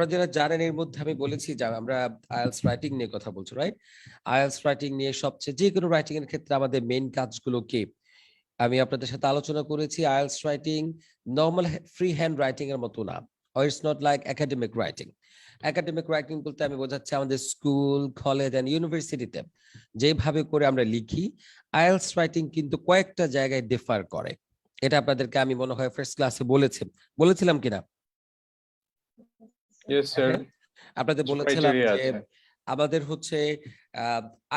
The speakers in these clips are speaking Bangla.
আপনারা যারা জানেন এর মধ্যে আমি বলেছি যে আমরা আইএলটিএস রাইটিং নিয়ে কথা বলছি, রাইট? আইএলটিএস রাইটিং নিয়ে সবচেয়ে যে কোনো রাইটিং এর ক্ষেত্রে আমাদের মেইন কাজগুলো কি আমি আপনাদের সাথে আলোচনা করেছি। IELTS writing normal free hand writing এর মতো না, or it's not like academic writing. Academic writing বলতে আমি বোঝাচ্ছি আমাদের স্কুল, কলেজ এন্ড ইউনিভার্সিটিতে যেভাবে করে আমরা লিখি, আইএলটিএস রাইটিং কিন্তু কয়েকটা জায়গায় ডিফার করে। এটা আপনাদেরকে আমি মনে হয় ফার্স্ট ক্লাসে বলেছিলাম কিনা? Yes, sir. আপনাদের বলেছিলাম যে আমাদের হচ্ছে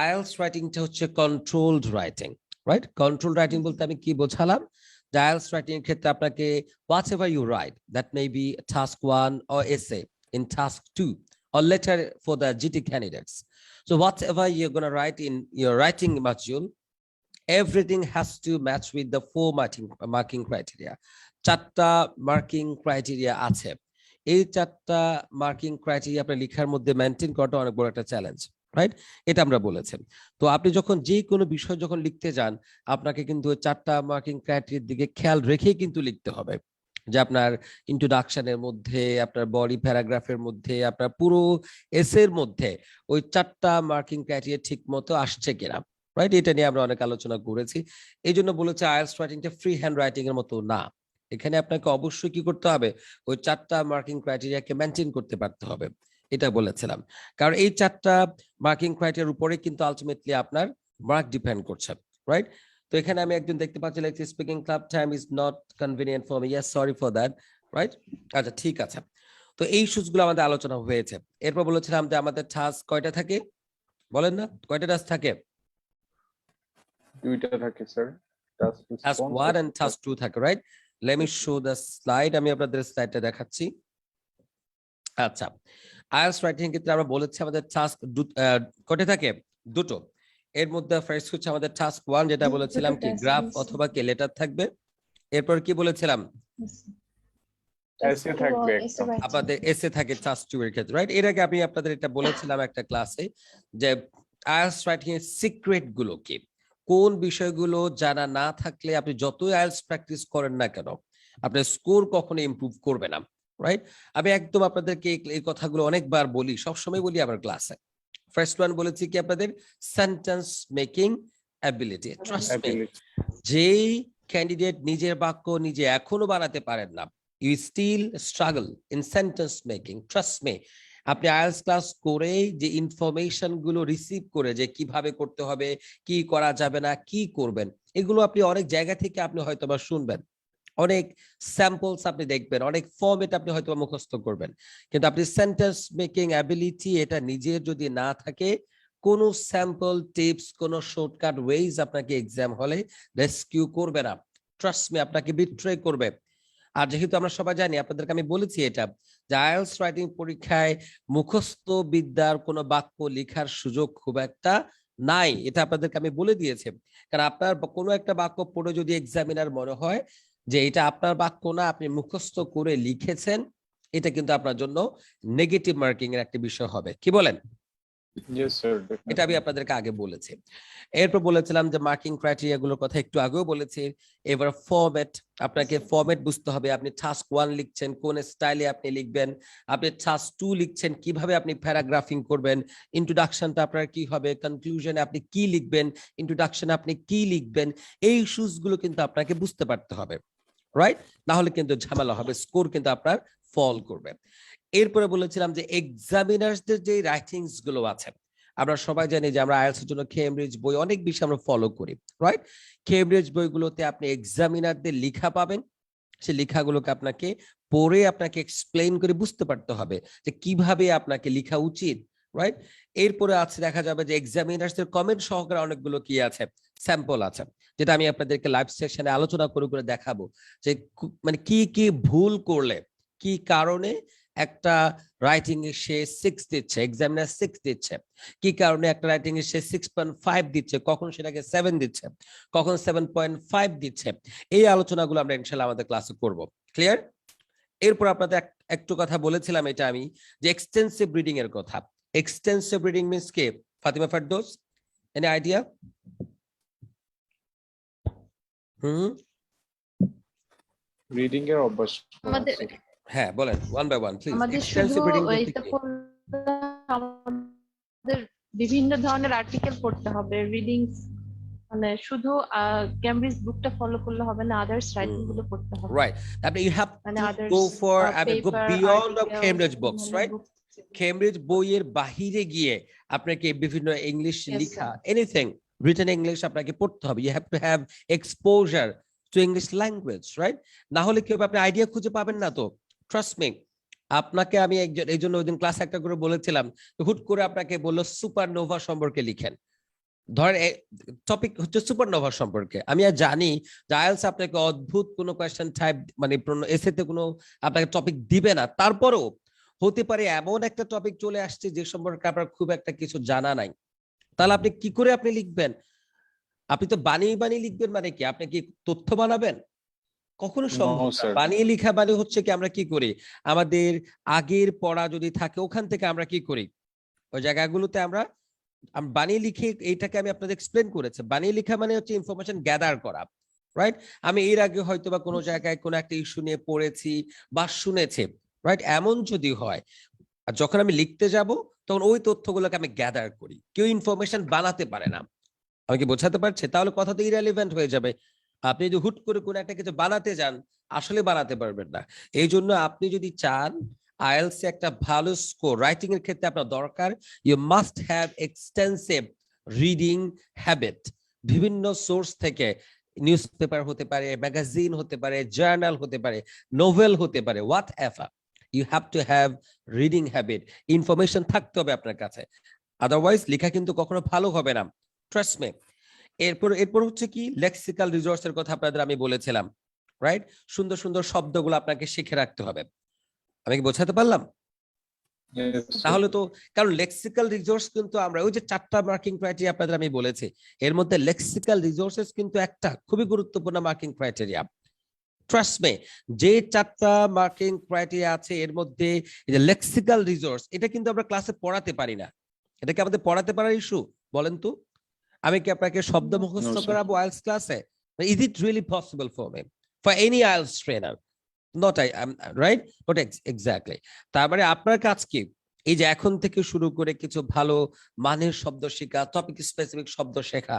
আইএলটিএস রাইটিংটা হচ্ছে controlled writing, right? Control writing বলতে আমি কি বোঝালাম? আইএলটিএস রাইটিং এর ক্ষেত্রে আপনাকে whatever you write, that may be task 1 or essay in task 2 or letter for the GT candidates. So whatever you're going to write in your writing module, everything has to match with the 4 marking criteria. 4টা মার্কিং ক্রাইটেরিয়া আছে। এই 4টা মার্কিং ক্রাইটেরিয়া আপনার লেখার মধ্যে মেইনটেইন করাটা অনেক বড় একটা চ্যালেঞ্জ, রাইট? এটা আমরা বলেছি। তো আপনি যখন যে কোনো বিষয় যখন লিখতে যান, আপনাকে কিন্তু 4টা মার্কিং ক্রাইটেরিয়ার দিকে খেয়াল রেখেই কিন্তু লিখতে হবে, যে আপনার ইন্ট্রোডাকশনের মধ্যে, আপনার বডি প্যারাগ্রাফের মধ্যে, আপনার পুরো এসের মধ্যে ওই 4টা মার্কিং ক্রাইটেরিয়া ঠিক মতো আসছে কিনা, রাইট? এটা নিয়ে আমরা অনেক আলোচনা করেছি। এই জন্য বলেছে আইএলটিএস রাইটিংটা ফ্রি হ্যান্ড রাইটিং এর মতো না। এখানে আপনাকে অবশ্যই কি করতে হবে? ওই 4টা মার্কিং ক্রাইটেরিয়াকে মেনটেন করতে পারতে হবে, এটা বলেছিলাম। কারণ এই 4টা মার্কিং ক্রাইটেরিয়ার উপরে কিন্তু আলটিমেটলি আপনার মার্ক ডিপেন্ড করছে, রাইট? তো এখানে আমি একজন দেখতে পাচ্ছি like speaking club time is not convenient for me, yes sorry for that, right? আচ্ছা ঠিক আছে। তো এই ইস্যুসগুলো আমাদের আলোচনা হয়েছে। এরপর বলেছিলাম যে আমাদের টাস্ক কয়টা থাকে, বলেন না কয়টা টাস্ক থাকে? 2টা থাকে স্যার, টাস্ক 1 and টাস্ক 2 থাকে, right? Let me show the slide. আমি আপনাদের স্লাইডটা দেখাচ্ছি। আচ্ছা, আইএলটিএস রাইটিং ক্ষেত্রে আমরা বলেছি আমাদের টাস্ক কয়টা থাকে? 2টো। এর মধ্যে ফার্স্ট হচ্ছে আমাদের টাস্ক 1, যেটা বলেছিলাম কি গ্রাফ অথবা কি লেটার থাকবে। এরপর কি বলেছিলাম? এসে থাকবে, আপনাদের এসে থাকে টাস্ক 2 এর ক্ষেত্রে, রাইট? এর আগে আমি আপনাদের এটা বলেছিলাম একটা ক্লাসে যে আইএলটিএস রাইটিং এর সিক্রেট গুলো কি, কোন বিষয়গুলো জানা না থাকলে আপনি যতই আইএলটিএস প্র্যাকটিস করেন না কেন আপনার স্কোর কখনো ইমপ্রুভ করবে না, রাইট? আমি একদম আপনাদেরকে এই কথাগুলো অনেকবার বলি, সবসময় বলি আমার ক্লাসে। ফার্স্ট ওয়ান বলেছি কি আপনাদের sentence making ability. Trust me, যেই ক্যান্ডিডেট নিজের বাক্য নিজে এখনো বানাতে পারেন না, you still struggle in sentence making, trust me. আপনি আইএলটিএস ক্লাস করে যে ইনফরমেশন গুলো রিসিভ করে যে কিভাবে করতে হবে, কি করা যাবে না, কি করবেন, এগুলো আপনি অনেক জায়গা থেকে আপনি হয়তো বা শুনবেন, অনেক স্যাম্পলস আপনি দেখবেন, অনেক ফর্মেট আপনি হয়তো মুখস্থ করবেন, কিন্তু আপনি সেন্টেন্স মেকিং অ্যাবিলিটি এটা নিজের যদি না থাকে, কোনো স্যাম্পল টিপস, কোনো শর্টকাট ওয়েজ আপনাকে এক্সাম হলে রেস্কিউ করবে না, ট্রাস্ট মি, আপনাকে বিট্রে করবে। আর যেহেতু আমরা সবাই জানি, আপনাদেরকে আমি বলেছি এটা, যে আইএলটিএস রাইটিং পরীক্ষায় মুখস্থ বিদ্যার কোনো বাক্য লেখার সুযোগ খুব একটা নাই, এটা আপনাদেরকে আমি বলে দিয়েছি। কারণ আপনার কোনো একটা বাক্য পড়ে যদি এক্সামিনার মনে হয় যে এটা আপনার বাক্য না, আপনি মুখস্থ করে লিখেছেন, এটা কিন্তু আপনার জন্য নেগেটিভ মার্কিং এর একটা বিষয় হবে। কি বলেন? Yes, sir, এটা আমি আপনাদেরকে আগে বলেছি। এরপর বলেছিলাম যে মার্কিং ক্রাইটেরিয়া গুলোর কথা একটু আগেও বলেছি। এবার ফরম্যাট, আপনাকে ফরম্যাট বুঝতে হবে। আপনি টাস্ক 1 লিখছেন, কোন স্টাইলে আপনি লিখবেন, আপনি টাস্ক 2 লিখছেন, কিভাবে আপনি প্যারাগ্রাফিং করবেন, ইন্ট্রোডাকশনটা আপনার কি হবে, কনক্লুশনে আপনি কি লিখবেন, ইন্ট্রোডাকশনে আপনি কি লিখবেন, এই ইস্যুস গুলো কিন্তু আপনাকে বুঝতে পারতে হবে, রাইট? না হলে কিন্তু ঝামেলা হবে, স্কোর কিন্তু আপনার ফল করবে। এরপরে বলেছিলাম যে এক্সামিনার্সদের যে রাইটিংস গুলো আছে, আমরা সবাই জানি যে আমরা আইএলটিএস এর জন্য কেমব্রিজ বই অনেক বেশি আমরা ফলো করি, রাইট? কেমব্রিজ বইগুলোতে আপনি এক্সামিনারদের লেখা পাবেন, সেই লেখাগুলোকে আপনাকে পড়ে আপনাকে এক্সপ্লেইন করে বুঝতে পারতে হবে যে কিভাবে আপনাকে লেখা উচিত, রাইট? এরপরে আছে দেখা যাবে যে এক্সামিনার্সদের কমেন্ট সহকারে অনেকগুলো কি আছে, স্যাম্পল আছে, যেটা আমি আপনাদেরকে লাইভ সেশনে আলোচনা করে করে দেখাবো যে মানে কি কি ভুল করলে, কি কারণে একটা রাইটিং এ সে 6 দিচ্ছে, এক্সামিনার 6 দিচ্ছে, কি কারণে একটা রাইটিং এ সে 6.5 দিচ্ছে, কখন সেটাকে 7 দিচ্ছে, কখন 7.5 দিচ্ছে, এই আলোচনাগুলো আমরা ইনশাআল্লাহ আমাদের ক্লাসে করব। ক্লিয়ার? এরপর আপনাদের একটু কথা বলেছিলাম এটা আমি, যে এক্সটেন্সিভ রিডিং এর কথা। এক্সটেন্সিভ রিডিং মিন্স কি? Fatima Ferdous, any idea? Reading এর অভ্যাস আমাদের হ্যাঁ বলেন, ওয়ান বাই ওয়ান প্লিজ। আমাদের শুধু এক্সটেন্সিভ রিডিং বলতে এইটা কি? পড়লে আমাদের বিভিন্ন ধরনের আর্টিকেল পড়তে হবে, রিডিংস, মানে শুধু কেমব্রিজ বুকটা ফলো করলে হবে না, আদার্স রাইটিং গুলো পড়তে হবে। রাইট, আপনি ইউ হ্যাভ মানে to others go for, I mean go paper, beyond of article, Cambridge books, অন্যান্য রাইট? বুক। কেমব্রিজ বইয়ের বাহিরে গিয়ে আপনাকে বিভিন্ন ইংলিশ Yes, লেখা, sir. এনিথিং রিটেন ইংলিশ আপনাকে পড়তে হবে। You have to have exposure to English language, right? না হলে কি হবে, আপনি আইডিয়া খুঁজে পাবেন না তো। ট্রাস্ট মি, আপনাকে আমি একজন, এই জন্য ওই দিন ক্লাস একটা করে বলেছিলাম, হুট করে আপনাকে বললো সুপারনোভা সম্পর্কে লিখেন। ধরেন টপিক হচ্ছে সুপারনোভা সম্পর্কে, আমি আর জানি যে আইএলটিএস আপনাকে অদ্ভুত কোনো কোয়েশ্চেন টাইপ, মানে এসেতে কোনো আপনাকে টপিক দিবে না, তারপরও হতে পারে এমন একটা টপিক চলে আসছে যে সম্পর্কে আপনার খুব একটা কিছু জানা নাই। তাহলে আপনি কি করে আপনি লিখবেন? আপনি তো বানিয়ে বানিয়ে লিখবেন, মানে কি আপনি কি তথ্য বানাবেন? কখনো সম্ভব No, না। sir. বানিয়ে লেখা মানে হচ্ছে কি, আমরা কি করি, আমাদের আগের পড়া যদি থাকে ওখান থেকে আমরা কি করি, ওই জায়গাগুলোতে আমরা বানিয়ে লিখে, এইটাকে আমি আপনাদের এক্সপ্লেন করেছি। বানিয়ে লেখা মানে হচ্ছে ইনফরমেশন গ্যাদার করা, রাইট? আমি এর আগে হয়তো বা কোনো জায়গায় কোনো একটা ইস্যু নিয়ে পড়েছি বা শুনেছি, রাইট? এমন যদি হয়, আর যখন আমি লিখতে যাব তখন ওই তথ্যগুলোকে আমি গ্যাদার করি। কেউ ইনফরমেশন বানাতে পারে না। আমি কি বোঝাতে পারছি? তাহলে কথা তো ইররিলেভেন্ট হয়ে যাবে। আপনি যদি হুট করে কোনো একটা কিছু বানাতে যান, আসলে বানাতে পারবেন না। এই জন্য আপনি যদি চান আইএলটিএস একটা ভালো স্কোর রাইটিং এর ক্ষেত্রে আপনার দরকার, you must have extensive reading habit. বিভিন্ন সোর্স থেকে, নিউজ পেপার হতে পারে, ম্যাগাজিন হতে পারে, জার্নাল হতে পারে, নোভেল হতে পারে, whatever, you have to have reading habit. Information থাকতে হবে আপনার কাছে, আদারওয়াইজ লেখা কিন্তু কখনো ভালো হবে না। Trust me. এরপর হচ্ছে কি, লেক্সিক্যাল রিসোর্সের কথা আপনাদের আমি বলেছিলাম, রাইট? সুন্দর সুন্দর শব্দগুলো আপনাকে শিখে রাখতে হবে। আমি কি বোঝাতে পারলাম? Yes, sir. তাহলে তো, কারণ লেক্সিক্যাল রিসোর্স কিন্তু আমরা ওই যে 4টা মার্কিং ক্রাইটেরিয়া আপনাদের আমি বলেছি, এর মধ্যে লেক্সিক্যাল রিসোর্সেস কিন্তু একটা খুবই গুরুত্বপূর্ণ মার্কিং ক্রাইটেরিয়া। ট্রাস্ট মি, যে 4টা মার্কিং ক্রাইটেরিয়া আছে এর মধ্যে এই যে লেক্সিক্যাল রিসোর্স, এটা কিন্তু আমরা ক্লাসে পড়াতে পারি না। এটা কি আমাদের পড়াতে পারার ইস্যু? বলেন তো। আমি কি আপনাকে শব্দ মুখস্থ No, sir. করাবো আইএলটিএস ক্লাসে? Is it really possible for me, for any IELTS trainer? Not, I right, not exactly. তার মানে আপনার কাজ কি, এই যে এখন থেকে শুরু করে কিছু ভালো মানের শব্দ শেখা, টপিক স্পেসিফিক শব্দ শেখা।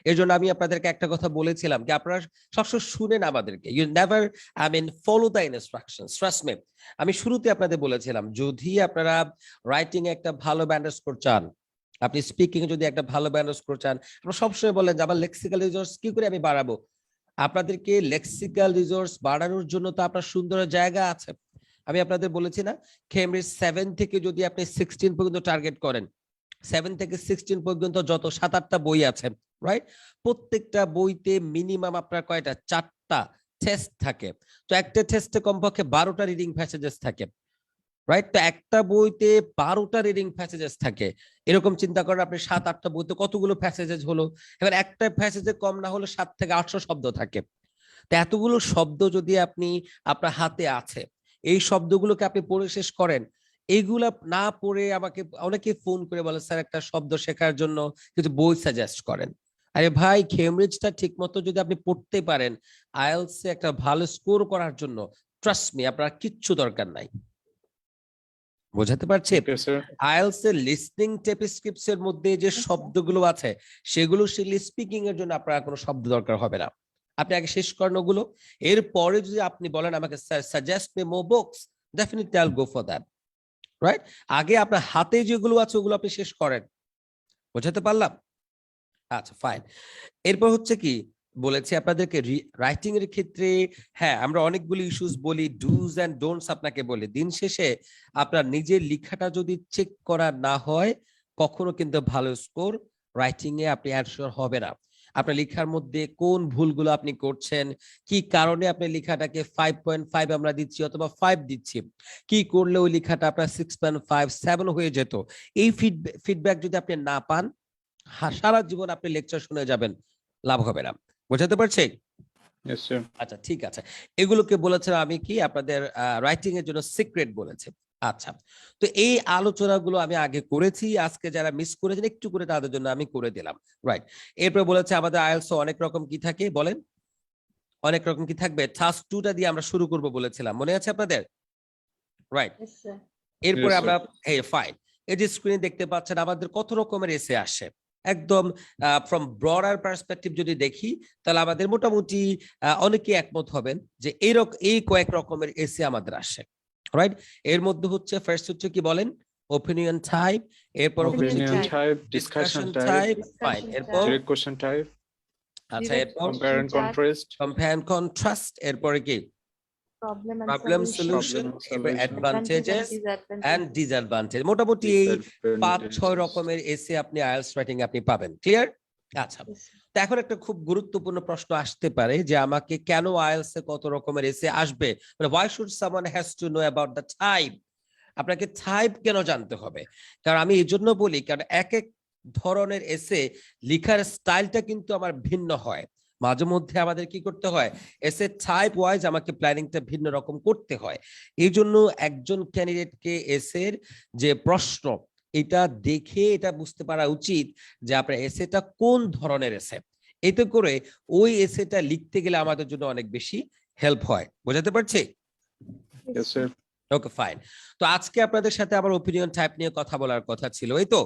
এর জন্য আমি আপনাদেরকে একটা কথা বলেছিলাম যে আপনারা সবসময় শুনেন আমাদেরকে, you never, I mean follow the instructions, trust me. আমি শুরুতে আপনাদের বলেছিলাম, যদি আপনারা রাইটিং এ একটা ভালো ব্যান্ড স্কোর চান, আপনি স্পিকিং এ যদি একটা ভালো ব্যান্ড স্কোর চান, আপনারা সবসময় বলেন যে আমার লেক্সিক্যাল রিসোর্স কি করে আমি বাড়াবো। আপনাদেরকে লেক্সিক্যাল রিসোর্স বাড়ানোর জন্য তো আপনার সুন্দর জায়গা আছে। আমি আপনাদের বলেছি না, কেমব্রিজ 7 থেকে যদি আপনি 16 পর্যন্ত টার্গেট করেন, 7 থেকে 16 পর্যন্ত যত 7-8টা বই আছে, রাইট? প্রত্যেকটা বইতে মিনিমাম আপনার কয়টা, 4টা টেস্ট থাকে। তো একটা টেস্টে কমপক্ষে 12টা রিডিং প্যাসেজেস থাকে, রাইট? তো একটা বইতে 12টা রিডিং প্যাসেজেস থাকে। এরকম চিন্তা করেন আপনি 7-8টা বইতে কতগুলো প্যাসেজেস হলো। এবার একটা প্যাসেজে কম না হলে 7 থেকে 800 শব্দ থাকে। তো এতগুলো শব্দ যদি আপনি, আপনার হাতে আছে, এই শব্দগুলোকে আপনি পড়ে শেষ করেন, এইগুলা না পড়ে আমাকে অনেকে ফোন করে বলে স্যার একটা শব্দ শেখার জন্য কিছু বই সাজেস্ট করেন। আরে ভাই, কেমব্রিজটা ঠিক মতো যদি আপনি পড়তে পারেন, আইএলটিএস এ একটা ভালো স্কোর করার জন্য ট্রাস্ট মি আপনার কিচ্ছু দরকার নাই। বোঝাতে পারছি? Okay, sir. আইএলটিএস এর লিসনিং টেপস্ক্রিপ্টস এর মধ্যে যে শব্দগুলো আছে, সেগুলো স্পিকিং এর জন্য আপনার কোনো শব্দ দরকার হবে না। আপনি আগে শেষ করেন ওগুলো, এরপরে যদি আপনি বলেন আমাকে suggest me more books, definitely আইল গো ফর দ্যাট, রাইট? আগে আপনার হাতে যেগুলো আছে ওগুলো আপনি শেষ করেন। বোঝাতে পারলাম? আচ্ছা, ফাইন। এরপর হচ্ছে কি, বলেছি আপনাদেরকে রাইটিং এর ক্ষেত্রে, হ্যাঁ আমরা অনেকগুলো ইস্যুস বলি, ডুজ এন্ড ডোন্টস আপনাকে বলি। দিন শেষে আপনার নিজের লেখাটা যদি চেক করা না হয়, কখনো কিন্তু ভালো স্কোর রাইটিং এ আপনি অ্যানসার হবে না। আপনার লেখার মধ্যে কোন ভুলগুলো আপনি করছেন, কি কারণে আপনি লেখাটাকে 5.5 আমরা দিচ্ছি অথবা 5 দিচ্ছি, কি করলে ওই লেখাটা আপনার 6.5 7 হয়ে যেত, এই ফিডব্যাক যদি আপনি না পান, সারা জীবন আপনি লেকচার শুনে যাবেন, লাভ হবে না। বোঝাতে পারছি? Yes, sir. আচ্ছা, ঠিক আছে। এগুলোকে বলেছিলাম আমি কি, আপনাদের রাইটিং এর জন্য সিক্রেট বলেছে। আচ্ছা, তো এই আলোচনাগুলো আমি আগে করেছি, আজকে যারা মিস করেছেন একটু করে তাদের জন্য আমি করে দিলাম, রাইট? এরপর বলেছে আমাদের আইএলটিএস অনেক রকম কি থাকে, বলেন অনেক রকম কি থাকবে। টাস্ক 2টা দিয়ে আমরা শুরু করব বলেছিলাম, মনে আছে আপনাদের? রাইট? Yes, sir. এরপরে Yes, sir. আমরা হ্যাঁ ফাইন, এই যে স্ক্রিনে দেখতে পাচ্ছেন আমাদের কত রকমের এসে আসে একদম ফ্রম ব্রডার পার্সপেক্টিভ যদি দেখি তাহলে আমাদের মোটামুটি অনেকে একমত হবেন যে এই কয়েক রকমের এসে আমাদের আসে, রাইট? এর মধ্যে হচ্ছে ফার্স্ট হচ্ছে কি বলেন, ওপিনিয়ন টাইপ, এরপর হচ্ছে Opinion type. type, discussion discussion type, type, fine, Discussion এরপর type. direct question type, আচ্ছা direct এরপর compare and type. contrast, compare and contrast, এরপরে কি Problem and problem solution. Solution, Problem and এরপর solution. Advantages Disadvantages. And disadvantage. মোটামুটি এই 5-6 রকমের এসে আপনি আইএলটিএস রাইটিং আপনি পাবেন। ক্লিয়ার? আচ্ছা, Yes, sir. তো এখন একটা খুব গুরুত্বপূর্ণ প্রশ্ন আসতে পারে যে আমাকে কেন আইএলটিএস এ কত রকমের এসে আসবে, মানে why should someone has to know about the type? আপনাকে টাইপ কেন জানতে হবে? কারণ আমি এই জন্য বলি কারণ এক এক ধরনের এসে লেখার স্টাইলটা কিন্তু আমার ভিন্ন হয়। মাঝে মধ্যে আমাদের কি করতে হয়, এসে টাইপ ওয়াইজ আমাকে প্ল্যানিংটা ভিন্ন রকম করতে হয়। এই জন্য একজন ক্যান্ডিডেটকে এসের যে প্রশ্ন এটা দেখে এটা বুঝতে পারা উচিত যে আপনার এসেটা কোন ধরনের এসে, এতে করে ওই এসেটা লিখতে গেলে আমাদের জন্য অনেক বেশি হেল্প হয়। বোঝাতে পারছি? Yes, sir. Okay fine. তো আজকে আপনাদের সাথে আমার ওপিনিয়ন টাইপ নিয়ে কথা বলার কথা ছিল, এই তো?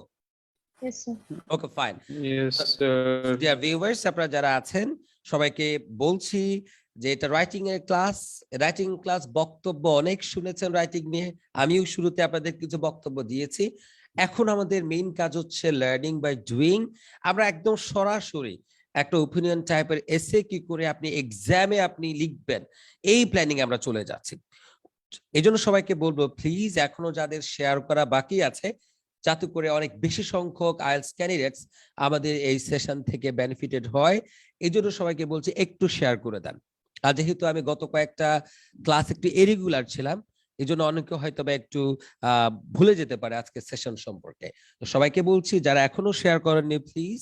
Yes, sir. Okay fine. Yes, sir. Dear viewers, আপনারা যারা আছেন সবাইকে বলছি যে এটা রাইটিং ক্লাস বক্তব্য অনেক শুনেছেন রাইটিং নিয়ে, আমিও শুরুতে আপনাদের কিছু বক্তব্য দিয়েছি। এখন আমাদের মেইন কাজ হচ্ছে লার্নিং বাই ডুইং। আমরা একদম সরাসরি একটা ওপিনিয়ন টাইপের এসে কি করে আপনি এক্সামে আপনি লিখবেন এই প্ল্যানিং আমরা চলে যাচ্ছি। এই জন্য সবাইকে বলবো প্লিজ এখনো যাদের শেয়ার করা বাকি আছে যাতে করে অনেক বেশি সংখ্যক আইএলটিএস ক্যান্ডিডেটস আমাদের এই সেশন থেকে বেনিফিটেড হয়, এই জন্য সবাইকে বলছি একটু শেয়ার করে দেন। আর যেহেতু আমি গত কয়েকটা ক্লাস একটু ইরেগুলার ছিলাম এই জন্য অনেকে হয়তো বা একটু ভুলে যেতে পারে আজকে সেশন সম্পর্কে। তো সবাইকে বলছি যারা এখনো শেয়ার করেননি প্লিজ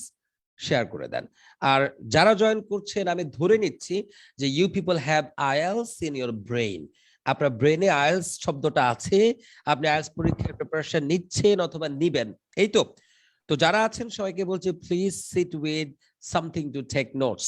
শেয়ার করে দেন। আর যারা জয়েন করছেন আমি ধরে নিচ্ছি যে you people have IELTS in your brain, আপনার ব্রেনে আইএলটিএস শব্দটা আছে, আপনি আইএলটিএস পরীক্ষার প্রিপারেশন নিচ্ছেন অথবা নিবেন, এই তো? তো যারা আছেন সবাইকে বলছি please sit with something to take notes.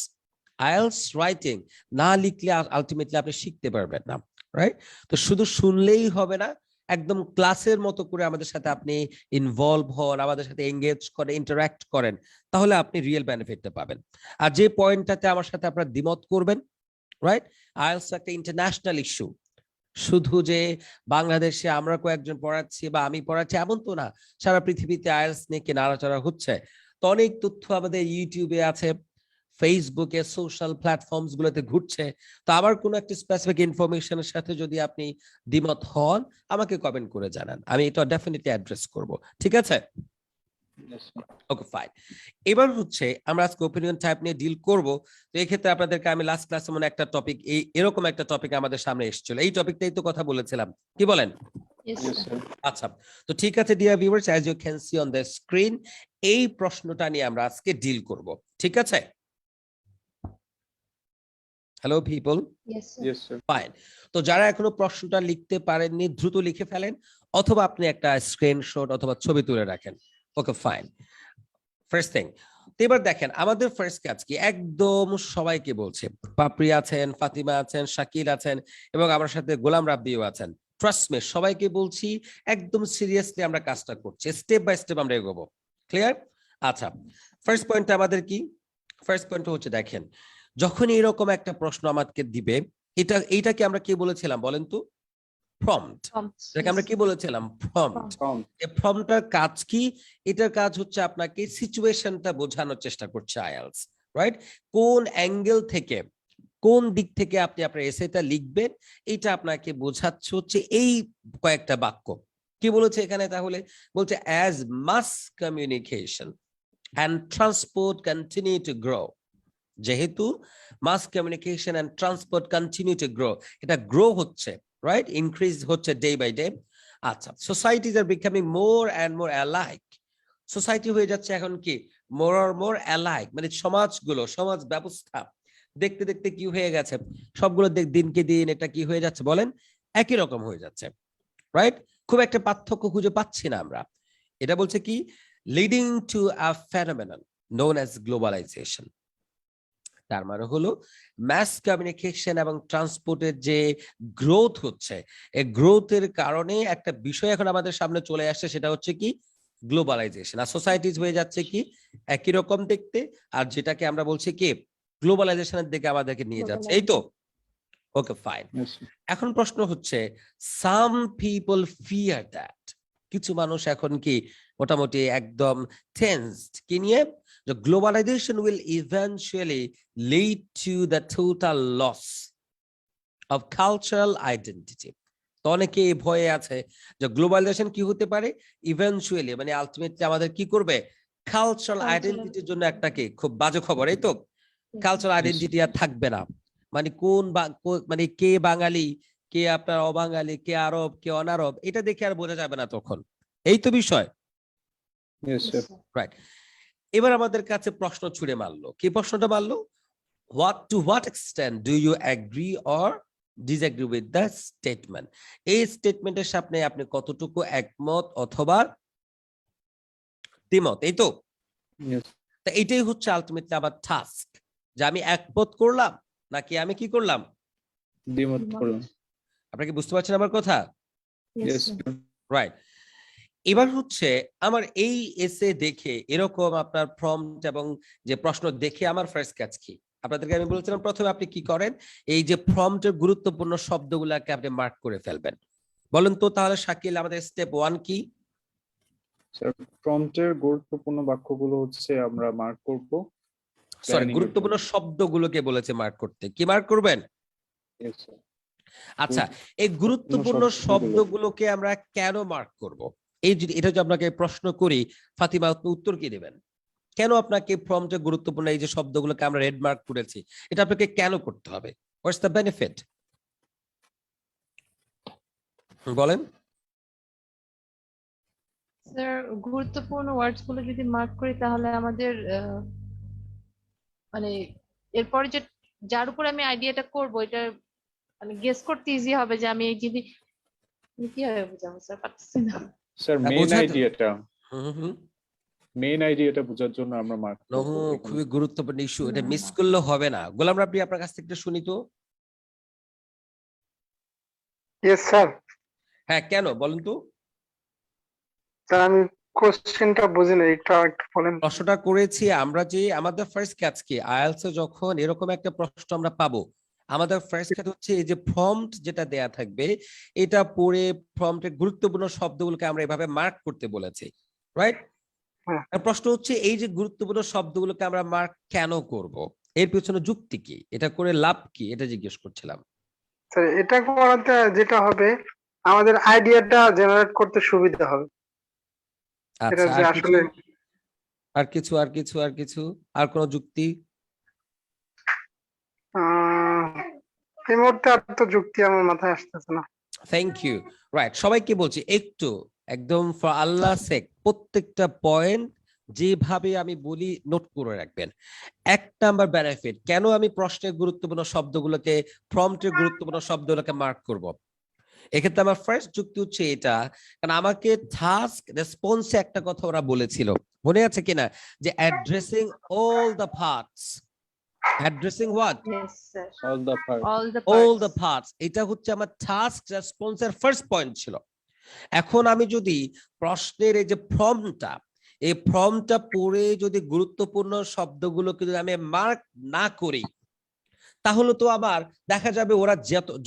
IELTS writing না লিখলে আলটিমেটলি আপনি শিখতে পারবেন না, রাইট? তো শুধু শুনলেই হবে না, একদম ক্লাসের মতো করে আমাদের সাথে আপনি ইনভলভ হন, আমাদের সাথে এঙ্গেজ করেন, ইন্টারঅ্যাক্ট করেন, তাহলে আপনি রিয়েল বেনিফিটটা পাবেন। আর যে পয়েন্টটাতে আমার সাথে আপনারা দ্বিমত করবেন, রাইট, আইএলটিএস একটা ইন্টারন্যাশনাল ইস্যু, শুধু যে বাংলাদেশে আমরা কয়েকজন পড়াচ্ছি বা আমি পড়াচ্ছি এমন তো না, সারা পৃথিবীতে আইএলটিএস নিয়ে কি নাড়াচাড়া হচ্ছে। তো অনেক তথ্য আমাদের ইউটিউবে আছে, ফেসবুকে, সোশ্যাল প্ল্যাটফর্মস গুলোতে ঘুরছে। তো আবার কোনো একটা স্পেসিফিক ইনফরমেশনের সাথে যদি আপনি দ্বিমত হন আমাকে কমেন্ট করে জানান, আমি এটা ডেফিনেটলি অ্যাড্রেস করব, ঠিক আছে? Yes, sir. Okay fine. এবার হচ্ছে আমরা আজকে ওপিনিয়ন টাইপ নিয়ে ডিল করব। তো এই ক্ষেত্রে আপনাদেরকে আমি লাস্ট ক্লাসে মনে একটা টপিক এরকম একটা টপিক আমাদের সামনে এসেছিল, এই টপিকটাই তো কথা বলেছিলাম, কি বলেন? Yes, Yes, sir. sir. আচ্ছা, তো ঠিক আছে dear viewers, as you can see on the screen এই প্রশ্নটা নিয়ে আমরা আজকে ডিল করব, ঠিক আছে? Hello people, Yes, sir. Yes, sir. Fine. তো যারা এখনো প্রশ্নটা লিখতে পারেননি দ্রুত লিখে ফেলেন, অথবা আপনি একটা স্ক্রিনশট অথবা ছবি তুলে রাখেন। Okay fine. ফার্স্ট থিং, তো এবার দেখেন আমাদের ফার্স্ট কাজ কি, একদম সবাইকে বলছে, পাপড়ি আছেন, ফাতিমা আছেন, শাকিল আছেন এবং আমার সাথে গোলাম রাব্বিও আছেন, ট্রাস্ট মি সবাইকে বলছি একদম সিরিয়াসলি আমরা কাজটা করছি, স্টেপ বাই স্টেপ আমরা এগোবো। ক্লিয়ার? আচ্ছা, ফার্স্ট পয়েন্টটা আমাদের কি? ফার্স্ট পয়েন্টটা হচ্ছে দেখেন যখন এরকম একটা প্রশ্ন আমাদেরকে দিবে, এইটাকে আমরা কি বলেছিলাম বলেন তো? প্রম্পট। Prompts. এটাকে আমরা কি বলেছিলাম? প্রম্পট। Prompt. এই প্রম্পটটার কাজ কি? এটার কাজ হচ্ছে আপনাকে সিচুয়েশনটা বোঝানোর চেষ্টা করছে আইএলটিএস, রাইট? কোন অ্যাঙ্গেল থেকে, কোন দিক থেকে আপনি আপনার এসেটা লিখবেন এটা আপনাকে বোঝাচ্ছে হচ্ছে এই কয়েকটা বাক্য। কি বলেছে এখানে তাহলে? বলছে as mass communication and transport continue to grow, যেহেতু mass communication and transport continue to grow, এটা গ্রো হচ্ছে, রাইট, ইনক্রিজ হচ্ছে ডে বাই ডে। আচ্ছা, societies are becoming more and more alike, society হয়ে যাচ্ছে এখন কি মোর আর মোর অ্যালাইক, মানে সমাজগুলো, সমাজ ব্যবস্থা দেখতে দেখতে কি হয়ে গেছে, সবগুলো দিনকে দিন এটা কি হয়ে যাচ্ছে বলেন, একই রকম হয়ে যাচ্ছে, রাইট? খুব একটা পার্থক্য খুঁজে পাচ্ছি না আমরা। এটা বলছে কি, leading to a phenomenon known as globalisation, তার মানে হলো ম্যাস কমিউনিকেশন এবং ট্রান্সপোর্টের যে গ্রোথ হচ্ছে, এই গ্রোথের কারণে একটা বিষয় এখন আমাদের সামনে চলে আসছে, সেটা হচ্ছে কি গ্লোবালাইজেশন। আর সোসাইটিজ হয়ে যাচ্ছে কি একই রকম দেখতে, আর যেটাকে আমরা বলছি কি গ্লোবালাইজেশনের দিকে আমাদেরকে নিয়ে যাচ্ছে, এই তো? ওকে, ফাইন। Yes, sir. এখন প্রশ্ন হচ্ছে সাম পিপল ফিয়ার দ্যাট, কিছু মানুষ এখন কি মোটামুটি একদম টেন্সড কি নিয়ে, যে globalisation will eventually lead to the total loss of cultural identity. তো অনেকে এই ভয়ে আছে যে গ্লোবালাইজেশন কি হতে পারে, ইভেন্চুয়ালি মানে আলটিমেটলি আমাদের কি করবে, কালচারাল আইডেন্টিটির জন্য একটা কি খুব বাজে খবর, এই তো? কালচারাল আইডেন্টিটি আর থাকবে না, মানে মানে কে বাঙালি, কে আপনার অবাঙালি, কে আরব, কে অনারব, এটা দেখে আর বোঝা যাবে না তখন, এই তো বিষয়। Yes, sir. রাইট। এবার আমাদের কাছে প্রশ্ন ছুড়ে মারলো, কি প্রশ্নটা মারলো, to what extent do you agree or disagree with the statement? এই স্টেটমেন্টের সামনে আপনি কতটুকু একমত অথবা দ্বিমত, এই তো? Yes. তা এটাই হচ্ছে আলটিমেটলি আমার টাস্ক, যে আমি একমত করলাম নাকি আমি কি করলাম। দ্বিমত করুন। আপনারা কি বুঝতে পারছেন আমার কথা? Yes, sir. sir. রাইট। এবার হচ্ছে আমার এই এসে দেখে এরকম আপনার প্রম্পট এবং যে প্রশ্ন দেখে আমার ফার্স্ট কাজ কি, আপনাদেরকে আমি বলেছিলাম প্রথমে আপনি কি করেন, এই যে প্রম্পটের গুরুত্বপূর্ণ শব্দগুলোকে আপনি মার্ক করে ফেলবেন। বলেন তো তাহলে শাকিল, আমাদের স্টেপ 1 কি? স্যার, প্রম্পটের গুরুত্বপূর্ণ বাক্যগুলো হচ্ছে আমরা মার্ক করব। সরি, Planning এর গুরুত্বপূর্ণ শব্দগুলোকে বলেছে মার্ক করতে, কি মার্ক করবেন? Yes, sir. আচ্ছা, এই গুরুত্বপূর্ণ শব্দগুলোকে আমরা কেন মার্ক করব, এই যদি এটা যদি আপনাকে প্রশ্ন করি ফাতিমা, আপনি উত্তর কি দেবেন? কেন আপনাকে প্রম্পটে গুরুত্বপূর্ণ এই যে শব্দগুলোকে আমরা রেড মার্ক করেছি, এটা আপনাকে কেন করতে হবে? হোয়াটস দ্য বেনিফিট, বলেন। স্যার, গুরুত্বপূর্ণ ওয়ার্ডস গুলো যদি মার্ক করি তাহলে আমাদের মানে এরপরে যে যার উপর আমি আইডিয়াটা করব এটা মানে গেস করতে ইজি হবে যে আমি এই জিনিস কিভাবে বুঝাবো স্যার, পারতেছি না। স্যার, মেইন আইডিয়াটা বোঝার জন্য আমরা মার্ক করব। খুবই গুরুত্বপূর্ণ ইস্যু, এটা মিস করলে হবে না। গোলাম রাব্বি, আপনার কাছ থেকে একটু শুনি তো। Yes sir. হ্যাঁ, কেন বলেন তো? স্যার, আমি কোশ্চেনটা বুঝি না, একটু বলেন। প্রশ্নটা করেছি আমরা যে আমাদের ফার্স্ট কাজ কি, আইএলটিএস এ যখন এরকম একটা প্রশ্ন আমরা পাবো, আমাদের ফার্স্ট কাজ হচ্ছে এই যে প্রম্পট যেটা দেয়া থাকবে এটা পড়ে প্রম্পটের গুরুত্বপূর্ণ শব্দগুলোকে আমরা এভাবে মার্ক করতে বলেছি, রাইট? হ্যাঁ। প্রশ্ন হচ্ছে এই যে গুরুত্বপূর্ণ শব্দগুলোকে আমরা মার্ক কেন করব, এর পিছনে যুক্তি কি, এটা করে লাভ কি, এটা জিজ্ঞেস করছিলাম। স্যার, এটা করাতে যেটা হবে আমাদের আইডিয়াটা জেনারেট করতে সুবিধা হবে। এটা আচ্ছা, যে আসলে আর কিছু আর কোন যুক্তি? এই মুহূর্তে আর তো যুক্তি আমার মাথায় আসতেছে না। Thank you. রাইট, সবাইকে বলছি একটু একদম ফর আল্লাহ সেক প্রত্যেকটা পয়েন্ট যেভাবে আমি বলি নোট করে রাখবেন। 1 নাম্বার বেনিফিট, কেন আমি প্রশ্নের গুরুত্বপূর্ণ শব্দগুলোকে প্রম্পটের গুরুত্বপূর্ণ শব্দগুলোকে মার্ক করব, এক্ষেত্রে আমার ফার্স্ট যুক্তি হচ্ছে এটা, কারণ আমাকে টাস্ক রেসপন্সে একটা কথা ওরা বলেছিল, মনে আছে কিনা, যে addressing all the parts, addressing what, Yes, sir. All the part. all the parts, এটা হচ্ছে আমার টাস্ক রেসপন্সের ফার্স্ট পয়েন্ট ছিল। এখন আমি যদি প্রশ্নের এই যে ফর্মটা, এই ফর্মটা পড়ে যদি গুরুত্বপূর্ণ শব্দগুলোকে যদি আমি মার্ক না করি, তাহলে তো আবার দেখা যাবে ওরা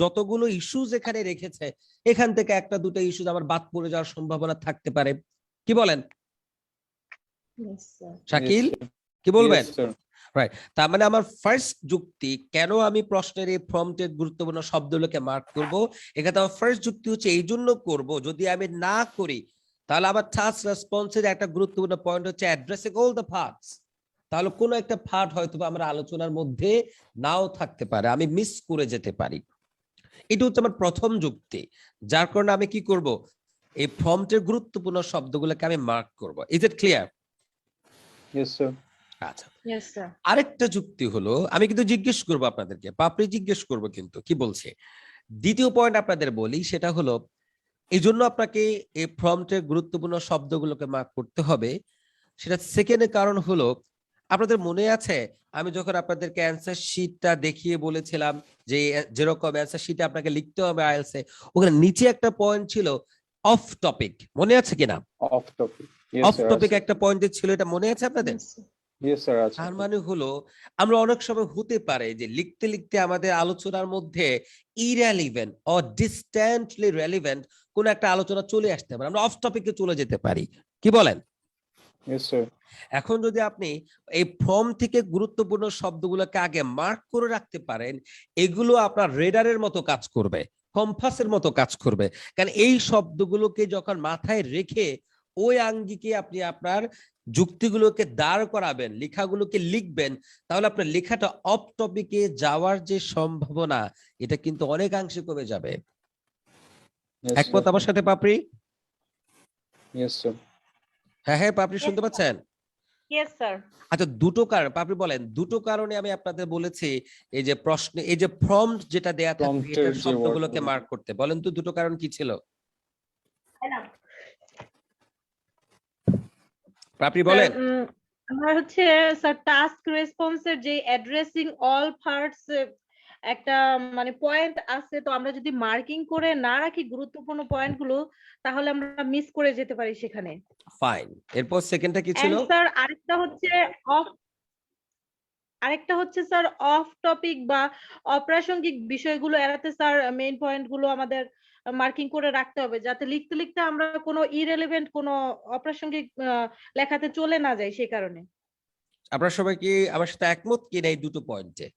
যতগুলো ইস্যুজ এখানে রেখেছে এখান থেকে একটা দুটো ইস্যুজ আবার বাদ পড়ে যাওয়ার সম্ভাবনা থাকতে পারে, কি বলেন Yes, sir. Shakil? Yes, sir. কি বলবেন? Yes, sir. রাইট, তার মানে আমার ফার্স্ট যুক্তি কেন আমি প্রশ্নের এই প্রম্পটের গুরুত্বপূর্ণ শব্দগুলোকে মার্ক করব, এখানে আমার ফার্স্ট যুক্তি হচ্ছে এই জন্য করব, যদি আমি না করি তাহলে আমার টাস্ক রেসপন্সের একটা গুরুত্বপূর্ণ পয়েন্ট হচ্ছে অ্যাড্রেসিং অল দ্য পার্টস, তাহলে কোনো একটা পার্ট হয়তো আমরা আলোচনার মধ্যে নাও থাকতে পারে, আমি মিস করে যেতে পারি। এটা হচ্ছে আমার প্রথম যুক্তি, যার কারণে আমি কি করব, এই প্রম্পটের গুরুত্বপূর্ণ শব্দগুলোকে আমি মার্ক করব। Is it clear? Yes, sir. আচ্ছা, Yes, sir. আরেকটা যুক্তি হলো, আমি কিন্তু জিজ্ঞেস করবো আপনাদেরকে, পাপড়ি জিজ্ঞেস করবো কিন্তু কি বলছে। দ্বিতীয় পয়েন্ট আপনাদের বলি, সেটা হলো এই জন্য আপনাকে এই প্রম্পটের গুরুত্বপূর্ণ শব্দগুলোকে মার্ক করতে হবে, সেটা সেকেন্ড কারণ হলো আপনাদের মনে আছে আমি যখন আপনাদেরকে অ্যান্সার শিটটা দেখিয়ে বলেছিলাম যে যেরকম অ্যান্সার শিটে আপনাকে লিখতে হবে আইএলস এ, ওখানে নিচে একটা পয়েন্ট ছিল অফ টপিক, মনে আছে কিনা? Of topic. অফ টপিক একটা পয়েন্ট ছিল, এটা মনে আছে আপনাদের? ইয়েস স্যার আছে। তার মানে হলো আমরা অনেক সময় হতে পারে যে লিখতে লিখতে আমাদের আলোচনার মধ্যে ইরেলিভেন্ট অর ডিস্ট্যান্টলি রেলিভেন্ট কোন একটা আলোচনা চলে আসতে পারে, আমরা অফ টপিকে চলে যেতে পারি, কি বলেন? Yes sir. এখন যদি আপনি এই ফর্ম থেকে গুরুত্বপূর্ণ শব্দগুলোকে আগে মার্ক করে রাখতে পারেন, এগুলো আপনার রেডারের মতো কাজ করবে, কম্পাসের মতো কাজ করবে। কারণ এই শব্দগুলোকে যখন মাথায় রেখে ওই আঙ্গিকে আপনি আপনার যুক্তিগুলোকে দাঁড় করাবেন, লেখাগুলোকে লিখবেন, তাহলে আপনার লেখাটা অফ টপিকে যাওয়ার যে সম্ভাবনা এটা কিন্তু অনেকাংশে কমে যাবে। একমত আমার সাথে পাপড়ি? Yes sir. হ্যাঁ হ্যাঁ পাপড়ি শুনতে পাচ্ছেন? Yes sir. আচ্ছা দুটো কারণ পাপড়ি বলেন, দুটো কারণে আমি আপনাদের বলেছি এই যে প্রশ্নে এই যে প্রম্পট যেটা দেয়া থাকে Prompter এটা যে শব্দগুলোকে wordগুলো। মার্ক করতে, বলেন তো দুটো কারণ কি ছিল? পাপড়ি বলেন। আমার হচ্ছে স্যার টাস্ক রেসপন্সের যে অ্যাড্রেসিং অল পার্টস একটা মানে পয়েন্ট আছে, তো আমরা যদি মার্কিং করে না রাখি গুরুত্বপূর্ণ পয়েন্টগুলো তাহলে আমরা মিস করে যেতে পারি সেখানে। ফাইন, এরপর সেকেন্ডটা কি ছিল? স্যার আরেকটা হচ্ছে স্যার অফ টপিক বা অপ্রাসঙ্গিক বিষয়গুলো এড়াতে স্যার মেইন পয়েন্টগুলো আমাদের মার্কিং করে রাখতে হবে, যাতে লিখতে লিখতে আমরা কোনো ইরেলেভেন্ট কোনো অপ্রাসঙ্গিক লেখাতে চলে না যাই সেই কারণে। আপনারা সবাই কি আমার সাথে একমত কি না এই দুটো পয়েন্টে?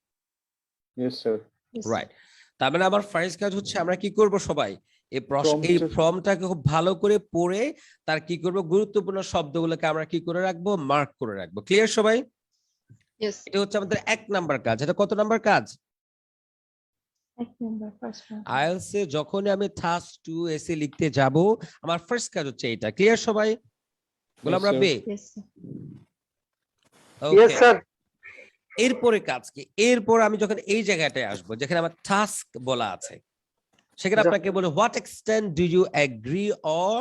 Yes sir. রাইট, তার মানে আমার ফার্স্ট কাজ হচ্ছে আমরা কি করব সবাই এই ফর্মটাকে খুব ভালো করে পড়ে তার কি করব গুরুত্বপূর্ণ শব্দগুলোকে আমরা কি করে রাখবো, মার্ক করে রাখবো। ক্লিয়ার সবাই? ইয়েস। এটা হচ্ছে আমাদের 1 নাম্বার কাজ। এটা কত নাম্বার কাজ? 1 নাম্বার ফার্স্ট ওয়ান। আইএলস এ যখন আমি টাস্ক 2 এসে লিখতে যাব আমার ফার্স্ট কাজ হচ্ছে এটা। ক্লিয়ার সবাই? গোলাম Yes, sir. রাব্বি? ইয়েস। Yes okay, sir. এরপরে কাজ কি? এরপর আমি যখন এই জায়গাটায় আসবো যেখানে আমার টাস্ক বলা আছে, সেখানে আচ্ছা। আপনাকে বলে what extent do you agree or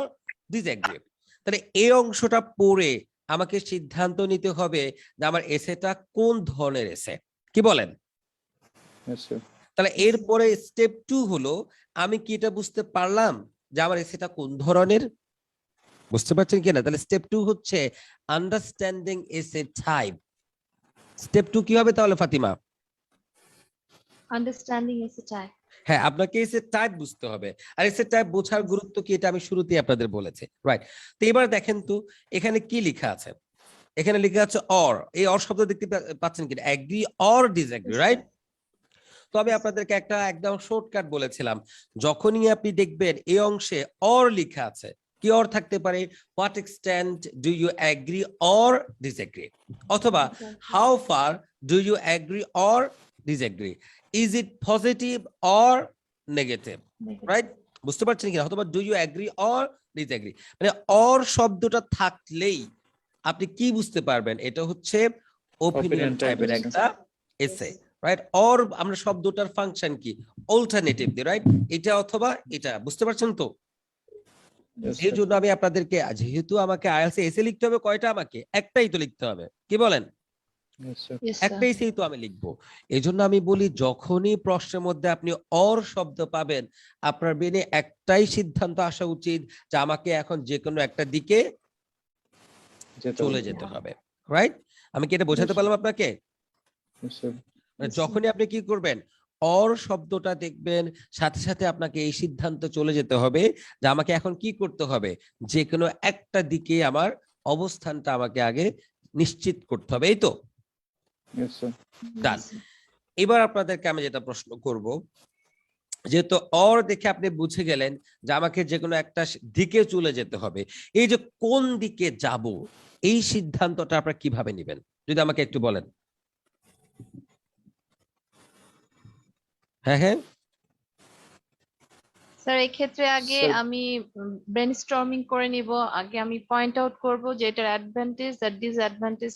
disagree. তাহলে এই অংশটা পড়ে আমাকে সিদ্ধান্ত নিতে হবে যে আমার এসেটা কোন ধরনের এসে, কি বলেন? Yes sir. তাহলে এরপরে স্টেপ 2 হলো আমি কি এটা বুঝতে পারলাম যে আমার এসেটা কোন ধরনের, বুঝতে পারছেন কিনা? তাহলে স্টেপ 2 হচ্ছে আন্ডারস্ট্যান্ডিং এসে টাইপ। স্টেপ 2 কি হবে তাহলে Fatima? Understanding is a type. হ্যাঁ, আপনাকে এসে টাইপ বুঝতে হবে। আর এসে টাইপ বোঝার গুরুত্ব কি এটা আমি শুরুতেই আপনাদের বলেছি, রাইট? তো এবার দেখেন তো এখানে কি লেখা আছে। এখানে লেখা আছে অর। এই অর শব্দ দেখতে পাচ্ছেন কিনা? Agri or disagree, right? তো আমি আপনাদেরকে একটা একদম শর্টকাট বলেছিলাম, যখনই আপনি দেখবেন এই অংশে অর লেখা আছে, কি অর থাকতে পারে? What extent do you agree or disagree, অথবা how far do you agree or disagree, is it positive or negative, right? বুঝতে পারছেন কিনা? অথবা do you agree or disagree, মানে অর শব্দটা থাকলেই আপনি কি বুঝতে পারবেন? এটা হচ্ছে ওপিনিয়ন টাইপের একটা এসে, রাইট? অর আমরা শব্দটার ফাংশন কি? অল্টারনেটিভ দি, রাইট? এটা অথবা এটা, বুঝতে পারছেন তো? Yes, এই sir. জন্য আমি আপনাদেরকে যেহেতু আমাকে আইএলটিএস এসে লিখতে হবে কয়টা? আমাকে একটাই তো লিখতে হবে, কি বলেন? Yes, sir. ইয়েস একটা এসেই তো আমি লিখবো। এই জন্য আমি বলি যখনই প্রশ্নের মধ্যে আপনি অর শব্দ পাবেন আপনার ব্রেনে একটাই সিদ্ধান্ত আসা উচিত যে আমাকে এখন যে কোনো একটা দিকে চলে যেতে হবে, রাইট? আমি কি এটা বোঝাতে পারলাম আপনাকে? Yes, sir. মানে যখনই আপনি কি করবেন অর শব্দটা দেখবেন সাথে সাথে আপনাকে এই সিদ্ধান্ত চলে যেতে হবে যে আমাকে এখন কি করতে হবে, যে কোনো একটা দিকে আমার অবস্থানটা আমাকে আগে নিশ্চিত করতে হবে, এই তো? Yes, sir. ডান। এবার আপনাদেরকে আমি যেটা প্রশ্ন করব, যেহেতু অর দেখে আপনি বুঝে গেলেন যে আমাকে যে কোনো একটা দিকে চলে যেতে হবে, এই যে কোন দিকে যাব এই সিদ্ধান্তটা আপনারা কিভাবে নেবেন যদি আমাকে একটু বলেন। হ্যাঁ হ্যাঁ স্যার এই ক্ষেত্রে আগে Sir. আমি ব্রেনস্টর্মিং করে নিব, আগে আমি পয়েন্ট আউট করব যে এটার অ্যাডভান্টেজ আর ডিসঅ্যাডভান্টেজ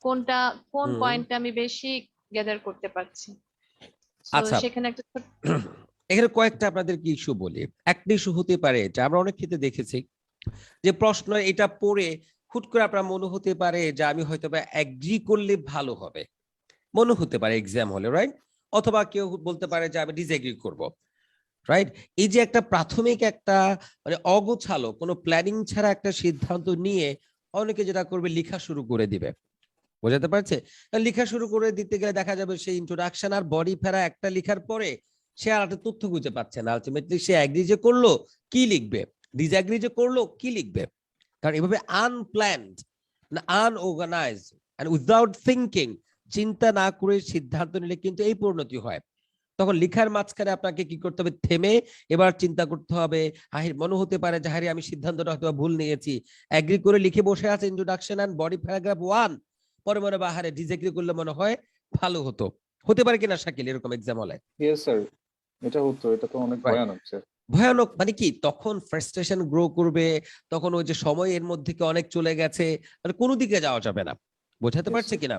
কোনটা, কোন হুম। পয়েন্টটা আমি বেশি গ্যাদার করতে পারছি। So, আচ্ছা। সেখানে একটা এখানে কয়েকটা আপনাদেরকে ইস্যু বলি। একটা ইস্যু হতে পারে এটা আমরা অনেক ক্ষেত্রে দেখেছি যে প্রশ্ন এটা পড়ে হুট করে আপনার মনে হতে পারে যে আমি হয়তো বা এগ্রি করলে ভালো হবে, মনে হতে পারে এক্সাম হলে, রাইট? অথবা কেউ বলতে পারে যে আমি ডিসএগ্রি করব, রাইট? এই যে একটা প্রাথমিক একটা মানে অগোছালো কোনো প্ল্যানিং ছাড়া একটা সিদ্ধান্ত নিয়ে অনেকে যেটা করবে লেখা শুরু করে দিবে, বোঝাতে পারছে? লেখা শুরু করে দিতে গেলে দেখা যাবে সেই ইন্ট্রোডাকশন আর বডি ফেরা একটা লেখার পরে সে আর একটা তথ্য খুঁজে পাচ্ছে না, আলটিমেটলি সে এগ্রি যে করলো কি লিখবে, ডিসএগ্রি যে করলো কি লিখবে। কারণ এভাবে unplanned, unorganised and without thinking, চিন্তা না করে সিদ্ধান্ত নিলে কিন্তু এই পরিণতি হয়। তখন লেখার মাঝখানে আপনাকে কি করতে হবে, থেমে এবার চিন্তা করতে হবে। মনে হতে পারে যে হারি আমি সিদ্ধান্তটা হয়তো ভুল নিয়েছি, এগ্রি করে লিখে বসে আছে ইন্ট্রোডাকশন এন্ড বডি প্যারাগ্রাফ 1, পরে মনে বাহারে ডিসএগ্রি করলে মনে হয় ভালো হতো। হতে পারে কিনা শাকিল এরকম এক্সাম হলে? ইয়েস স্যার, এটা হতো, এটা তো অনেক ভয়ানক স্যার। ভয়ানক মানে কি, তখন ফ্রাস্ট্রেশন গ্রো করবে, তখন ওই যে সময় এর মধ্যে অনেক চলে গেছে, মানে কোনো দিকে যাওয়া যাবে না, বোঝাতে পারছে কিনা?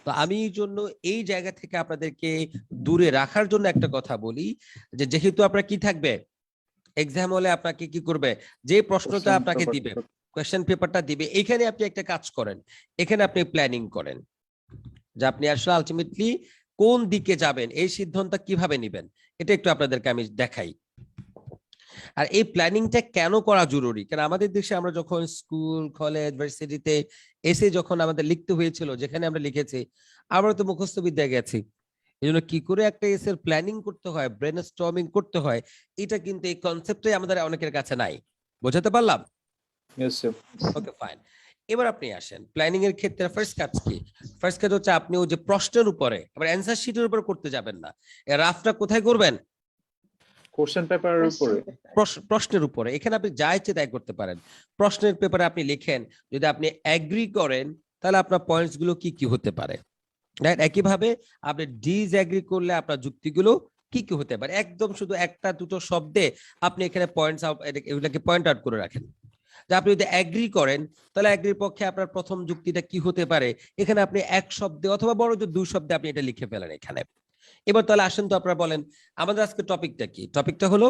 তো আমি জন্য এই জায়গা থেকে আপনাদেরকে দূরে রাখার জন্য একটা কথা বলি, যে যেহেতু আপনার কি থাকবে এক্সাম হলে, আপনাকে কি করবে, যে প্রশ্নটা আপনাকে দিবে, কোয়েশ্চেন পেপারটা দিবে, এখানে আপনি একটা কাজ করেন, এখানে আপনি প্ল্যানিং করেন যে আপনি আসলে আলটিমেটলি কোন দিকে যাবেন, এই সিদ্ধান্ত কিভাবে নেবেন, এটা একটু আপনাদেরকে আমি দেখাই। আর এই প্ল্যানিংটা কেন করা জরুরি, কারণ আমাদের দেশে আমরা যখন স্কুল কলেজ ইউনিভার্সিটিতে এসে যখন আমাদের লিখতে হয়েছিল, যেখানে আমরা লিখেছি আমরা তো মুখস্থ বিদ্যায় গেছি, এই জন্য কি করে একটা এসের প্ল্যানিং করতে হয়, ব্রেনস্টর্মিং করতে হয়, এটা কিন্তু এই কনসেপ্টটাই আমাদের অনেকের কাছে নাই। বোঝাতে পারলাম? Yes sir. Okay fine. এবার আপনি আসেন প্ল্যানিং এর ক্ষেত্রে ফার্স্ট কাজ কি? ফার্স্ট কাজ হচ্ছে আপনি ওই যে প্রশ্নের উপরে, আবার অ্যানসার শিটের উপর করতে যাবেন না, রাফটা কোথায় করবেন? কোশ্চেন পেপারের উপরে, প্রশ্নের উপরে। এখানে আপনি যা ইচ্ছে তাই করতে পারেন। প্রশ্নের পেপারে আপনি লিখেন, যদি আপনি এগ্রি করেন তাহলে আপনার পয়েন্টস গুলো কি কি হতে পারে, রাইট? একইভাবে আপনি ডিসএগ্রি করলে আপনার যুক্তিগুলো কি কি হতে পারে, একদম শুধু একটা দুটো শব্দে আপনি এখানে পয়েন্টস এগুলাকে পয়েন্ট আউট করে রাখেন। যে আপনি যদি এগ্রি করেন তাহলে এগ্রির পক্ষে আপনার প্রথম যুক্তিটা কি হতে পারে, এখানে আপনি এক শব্দে অথবা বড় যে দুই শব্দে আপনি এটা লিখে ফেলেন এখানে। এবার তাহলে আসেন তো আপনারা বলেন আমাদের আজকে টপিকটা কি? টপিকটা হলো,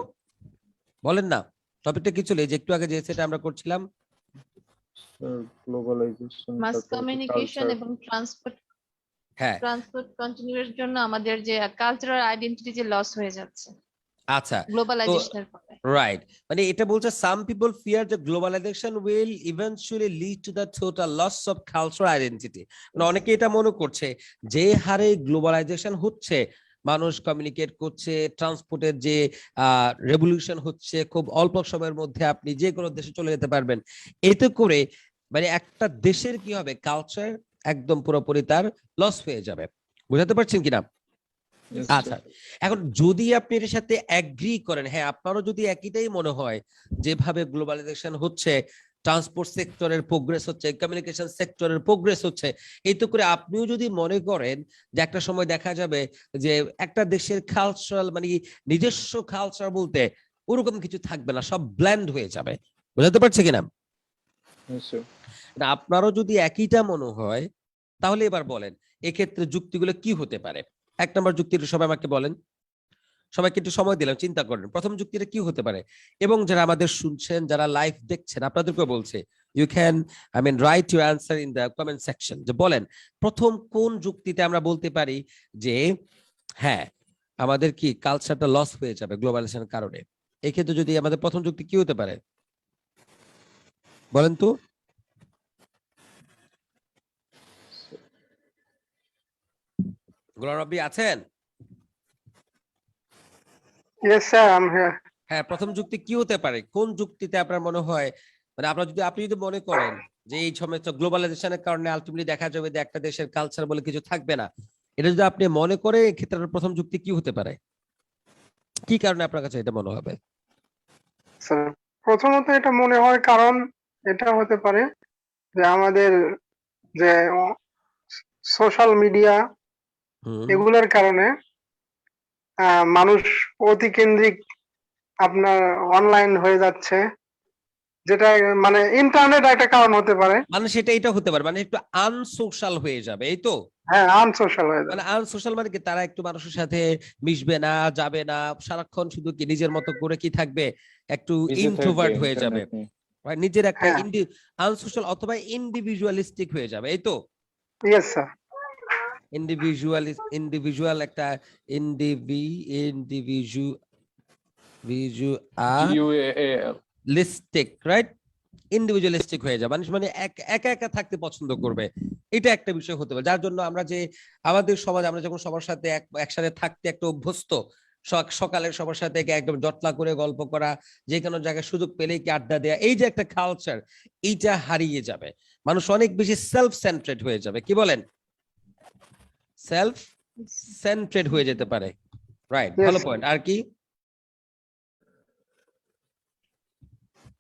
বলেন না টপিকটা কি ছিল, এই যে একটু আগে যে সেটা আমরা করছিলাম, গ্লোবালাইজেশন, মাস কমিউনিকেশন এবং ট্রান্সপোর্ট হ্যাঁ কন্টিনিউর জন্য আমাদের যে কালচারাল আইডেন্টিটি যে লস হয়ে যাচ্ছে আচ্ছা গ্লোবালাইজেশনের ফলে। রাইট, মানে এটা বলছে সাম পিপল ফিয়ার যে globalisation will eventually lead to the total loss of cultural identity. মানে অনেকে এটা মনে করছে যে হারে গ্লোবালাইজেশন হচ্ছে, মানুষ কমিউনিকেট করছে, ট্রান্সপোর্টের যে রেভলিউশন হচ্ছে, খুব অল্প সময়ের মধ্যে আপনি যে কোনো দেশে চলে যেতে পারবেন, এতে করে মানে একটা দেশের কি হবে, কালচার একদম পুরোপুরি তার লস হয়ে যাবে। বুঝাতে পারছেন কিনা? আচ্ছা, এখন যদি আপনি এর সাথে এগ্রি করেন, হ্যাঁ আপনারও যদি একইটাই মনে হয় যেভাবে গ্লোবালাইজেশন হচ্ছে, ট্রান্সপোর্ট সেক্টরের প্রোগ্রেস হচ্ছে, কমিউনিকেশন সেক্টরের প্রোগ্রেস হচ্ছে, এই তো করে আপনিও যদি মনে করেন যে একটা সময় দেখা যাবে যে একটা দেশের কালচারাল মানে নিজস্ব কালচার বলতে ওরকম কিছু থাকবে না, সব ব্লেন্ড হয়ে যাবে। বুঝতে পারছে কিনা? আপনারও যদি একইটা মনে হয় তাহলে এবার বলেন এক্ষেত্রে যুক্তিগুলো কি হতে পারে। এক নম্বর যুক্তিটা সবাই আমাকে বলেন, সবাইকে একটু সময় দিলাম, চিন্তা করেন প্রথম যুক্তিটা কি হতে পারে। এবং যারা আমাদের শুনছেন, যারা লাইভ দেখছেন, আপনাদেরকেও বলছে you can write your answer in the comment section, যে বলেন প্রথম কোন যুক্তিতে আমরা বলতে পারি যে হ্যাঁ আমাদের কি কালচারটা লস হয়ে যাবে গ্লোবালাইজেশনের কারণে। এক্ষেত্রে যদি আমাদের প্রথম যুক্তি কি হতে পারে বলেন তো? গোলাম রাব্বি আছেন? Yes, sir, I'm here. হ্যাঁ, প্রথম যুক্তি কি হতে পারে, কোন যুক্তিতে আপনার মনে হয়, মানে আপনি যদি মনে করেন যে এই সমস্ত গ্লোবালাইজেশনের কারণে আলটিমেটলি দেখা যাবে যে একটা দেশের কালচার বলে কিছু থাকবে না, এটা যদি আপনি মনে করে ক্ষেত্রে প্রথম যুক্তি কি হতে পারে, কি কারণে আপনার কাছে এটা মনে হবে? স্যার, প্রথমত এটা মনে হয় কারণ এটা হতে পারে যে আমাদের যে সোশ্যাল মিডিয়া এগুলোর কারণে মানুষ অতিকেন্দ্রিক আপনার অনলাইন হয়ে যাচ্ছে, যেটা মানে ইন্টারনেট একটা কারণ হতে পারে। মানে সেটা এটা হতে পারে, মানে একটু আনসোশ্যাল হয়ে যাবে, এই তো? হ্যাঁ, আনসোশ্যাল হয়ে যাবে। মানে আনসোশ্যাল মানে কি, তারা একটু মানুষের সাথে মিশবে না, যাবে না, সারাক্ষণ শুধু কি নিজের মতো করে কি থাকবে, একটু ইন্ট্রোভার্ট হয়ে যাবে। right? নিজের একটা হ্যাঁ। আনসোশ্যাল অথবা ইন্ডিভিজুয়ালিস্টিক হয়ে যাবে, এই তো ইয়েস স্যার। ইন্ডিভিজুয়াল একটা ইন্ডিভিজুয়ালিস্টিক, রাইট? ইন্ডিভিজুয়ালিস্টিক হয়ে যাবে, মানুষ মানে একা একা থাকতে পছন্দ করবে, এটা একটা বিষয় হতে পারে। যার জন্য আমরা যে আমাদের সমাজ, আমরা যখন সবার সাথে একসাথে থাকতে একটা অভ্যস্ত, সকালের সবার সাথে একদম জটলা করে গল্প করা, যে কোনো জায়গায় সুযোগ পেলেই কি আড্ডা দেয়া, এই যে একটা কালচার, এইটা হারিয়ে যাবে। মানুষ অনেক বেশি সেলফ সেন্ট্রেড হয়ে যাবে, কি বলেন? সেলফ সেন্ট্রেড হয়ে যেতে পারে, রাইট? ভালো পয়েন্ট। আর কি?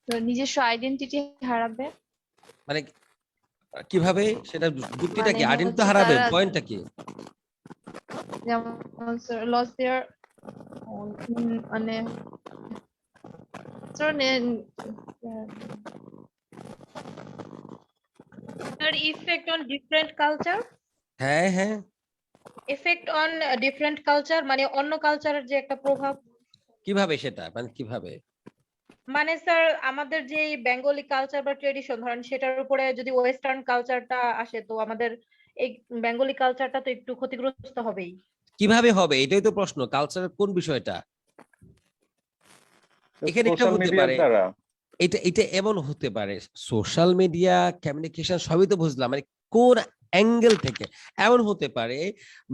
তো নিজস্ব আইডেন্টিটি হারাবে। মানে কিভাবে, সেটা যুক্তিটা কি? মানে আইডেন্টিটি হচ্ছে হারাবে, তারা- পয়েন্টটা কি? যেমন লস দেয়ার মানে sir effect on different culture, হ্যাঁ হ্যাঁ, এফেক্ট অন ডিফারেন্ট কালচার মানে অন্য কালচারের যে একটা প্রভাব। কিভাবে সেটা, মানে কিভাবে? মানে স্যার আমাদের যে বেঙ্গলি কালচার বা ট্রেডিশন ধরেন সেটার উপরে যদি ওয়েস্টার্ন কালচারটা আসে তো আমাদের এই বেঙ্গলি কালচারটা তো একটু ক্ষতিগ্রস্ত হবেই। কিভাবে হবে, এটাই তো প্রশ্ন। কালচারের কোন বিষয়টা? এখানে একটা সোশ্যাল হতে মিডিয়ার পারে, দ্বারা এটা এটা এমন হতে পারে, সোশ্যাল মিডিয়া, কমিউনিকেশন সবই তো বুঝলাম, মানে কোন অ্যাঙ্গেল থেকে এমন হতে পারে?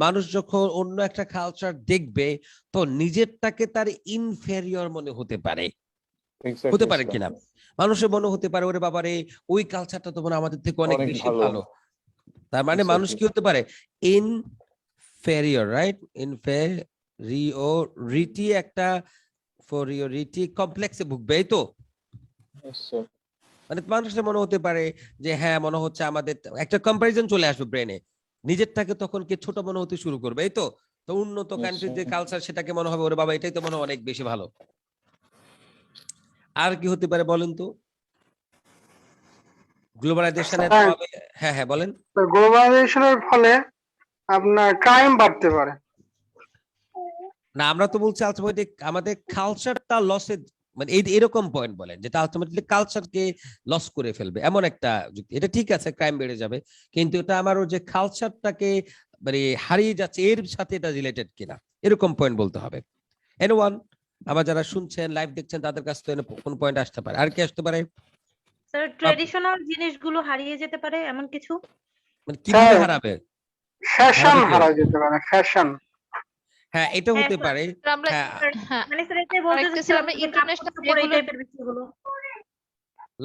মানুষ যখন অন্য একটা কালচার দেখবে তো নিজেরটাকে তার ইনফেরিয়র মনে হতে পারে, হতে পারে কিনা? মানুষের মনে হতে পারে ওরে বাবারে, ওই কালচারটা তো মনে হয় আমাদের থেকে অনেক অনেক বেশি ভালো। ভালো। তার মানে মানুষ কি হতে পারে? Inferior, right? ইনফেরিওরিটি, একটা ফেরিওরিটি কমপ্লেক্সে ভুগবে, এই তো? Yes, sir. মানে মানুষের মনে হতে পারে যে হ্যাঁ, মনে হচ্ছে আমাদের একটা কম্পারিজন চলে আসবে ব্রেনে, নিজেরটাকে তখন কে ছোট মনে হতে শুরু করবে, এই তো? তো উন্নত Yes, কান্ট্রির যে sir. কালচার, সেটাকে মনে হবে ওরে বাবা এটাই তো মনে হয় অনেক বেশি ভালো। আর কি হতে পারে বলেন তো? গ্লোবালাইজেশনের স্যার, প্রভাবে, হ্যাঁ হ্যাঁ বলেন। গ্লোবালাইজেশনের ফলে আপনার ক্রাইম বাড়তে পারে। না, আমরা তো বলছি আলটিমেটলি আমাদের কালচারটা লসের, মানে এরকম পয়েন্ট বলেন যেটা আলটিমেটলি কালচারকে লস করে ফেলবে, এমন একটা যুক্তি। এটা ঠিক আছে, ক্রাইম বেড়ে যাবে, কিন্তু এটা আমারও যে কালচারটাকে মানে হারিয়ে যাচ্ছে, এর সাথে এটা রিলেটেড কিনা, এরকম পয়েন্ট বলতে হবে। এনিওয়ান, আবার যারা শুনছেন, লাইভ দেখছেন, তাদের কাছ থেকে কোন পয়েন্ট আসতে পারে? আর কি আসতে পারে? স্যার ট্রেডিশনাল জিনিসগুলো হারিয়ে যেতে পারে এমন কিছু। মানে কিভাবে স্যার, হারাবে? ফ্যাশন হারাবে কি? হারা যেতে পারে, ফ্যাশন। হ্যাঁ, এটা হ্যাঁ, হতে স্যার। পারে। আমরা হ্যাঁ, হ্যাঁ মানে স্যার এটাই বলতে আরেকটা স্যার, চাচ্ছিলাম আমরা যে ইন্টারন্যাশনাল কাপড়-চোপড় এই যেগুলো টাইপের বিষয়গুলো।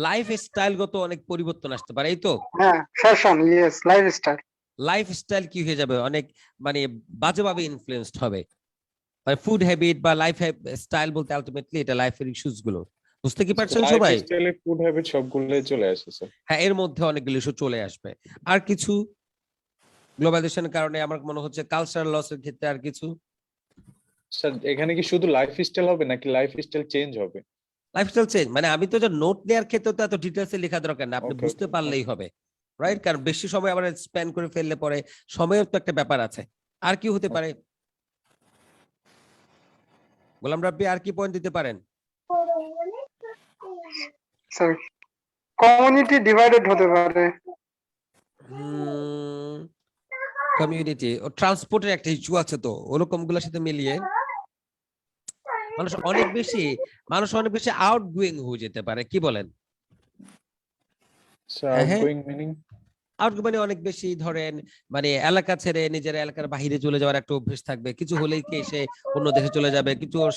লাইফ স্টাইলগত অনেক পরিবর্তন আসতে পারে, এই তো? হ্যাঁ, ফ্যাশন, ইয়েস, লাইফস্টাইল। লাইফস্টাইল কি হয়ে যাবে, অনেক মানে বাজেভাবে ইনফ্লুয়েন্সড হবে। মানে ফুড হ্যাবিট বা লাইফ স্টাইল বলতে আলটিমেটলি এটা লাইফের ইস্যুস গুলো, বুঝতে কি পারছেন সবাই? লাইফস্টাইলে ফুড হ্যাবিট সবগুলোই চলে আসে স্যার। হ্যাঁ, এর মধ্যে অনেকগুলো ইস্যু চলে আসবে। আর কিছু গ্লোবালাইজেশনের কারণে আমার মনে হচ্ছে কালচারাল লসের ক্ষেত্রে আর কিছু? স্যার এখানে কি শুধু লাইফস্টাইল হবে নাকি লাইফস্টাইল চেঞ্জ হবে? লাইফস্টাইল চেঞ্জ মানে আমি তো যে নোট নেওয়ার ক্ষেত্রে তো এত ডিটেলসে লেখা দরকার না, আপনি Okay, বুঝতে okay, পারলেই হবে, রাইট? কারণ বেশি সময় আবার স্পেন্ড করে ফেললে পরে সময়ের তো একটা ব্যাপার আছে। আর কি হতে পারে গোলাম রাব্বি, আর কি পয়েন্ট দিতে পারেন? স্যার, কমিউনিটি ডিভাইডেড হতে পারে। কমিউনিটি ও ট্রান্সপোর্টের একটা ইস্যু আছে, তো ওরকম গুলোর সাথে মিলিয়ে মানুষ অনেক বেশি আউটগোয়িং হয়ে যেতে পারে, কি বলেন? স্যার হ্যাঁ, হ্যাঁ। আউটগোয়িং মিনিং মানে অনেক বেশি ধরেন মানে এলাকা ছেড়ে নিজের এলাকার বাইরে চলে যাওয়ার একটা অভ্যেস থাকবে, কিছু হলেই কি সে অন্য দেশে চলে যাবে, কিছু ওর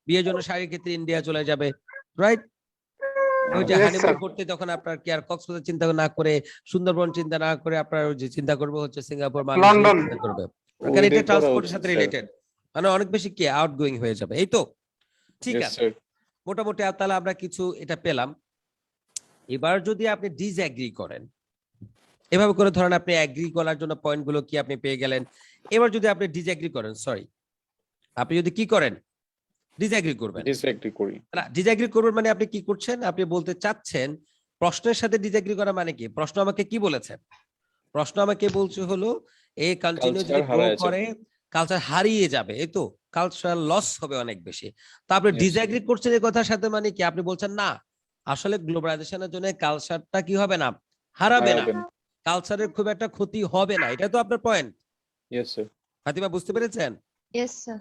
বিয়ের জন্য শাড়ির ক্ষেত্রে ইন্ডিয়া চলে যাবে, রাইট? ওই যে Yes, হানিমুন sir. করতে তখন আপনার কি আর কক্সবাজার চিন্তা না করে, সুন্দরবন চিন্তা না করে, আপনার ওই যে চিন্তা করবে হচ্ছে সিঙ্গাপুর, মালয়েশিয়া লন্ডন। চিন্তা করবে, কারণ এটা ওইটাই করা ট্রান্সপোর্টের উচিত, সাথে স্যার। রিলেটেড, মানে অনেক বেশি কি আউটগোয়িং হয়ে যাবে, এই তো? ঠিক Yes, আছে, sir. মোটামুটি তাহলে আমরা কিছু এটা পেলাম। এবার যদি আপনি ডিসএগ্রি করেন, এভাবে করে ধরেন আপনি এগ্রি করার জন্য পয়েন্ট গুলো কি আপনি পেয়ে গেলেন। এবার যদি আপনি ডিসএগ্রি করেন, সরি, আপনি যদি কি করেন, ডিসএগ্রি করবেন। ডিসএগ্রি করি। না, ডিসএগ্রি করবেন মানে আপনি কি করছেন, আপনি বলতে চাচ্ছেন প্রশ্নের সাথে ডিসএগ্রি করা মানে কি? প্রশ্ন আমাকে কি বলেছে? প্রশ্ন আমাকে বলছে হলো এই কন্টিনিউ যদি Culture গ্রো হারায় করে কালচার হারিয়ে যাবে, এই তো? কালচারাল লস হবে অনেক বেশি। তো আপনি Yes, ডিসএগ্রি করছেন এই কথার সাথে, মানে কি আপনি বলছেন না আসলে গ্লোবালাইজেশনের জন্য কালচারটা কি হবে না, হারাবে না, হারাবেন। কালচারের খুব একটা ক্ষতি হবে না, এটা তো আপনার পয়েন্ট। Yes sir. ফাতিমা বুঝতে পেরেছেন? Yes sir.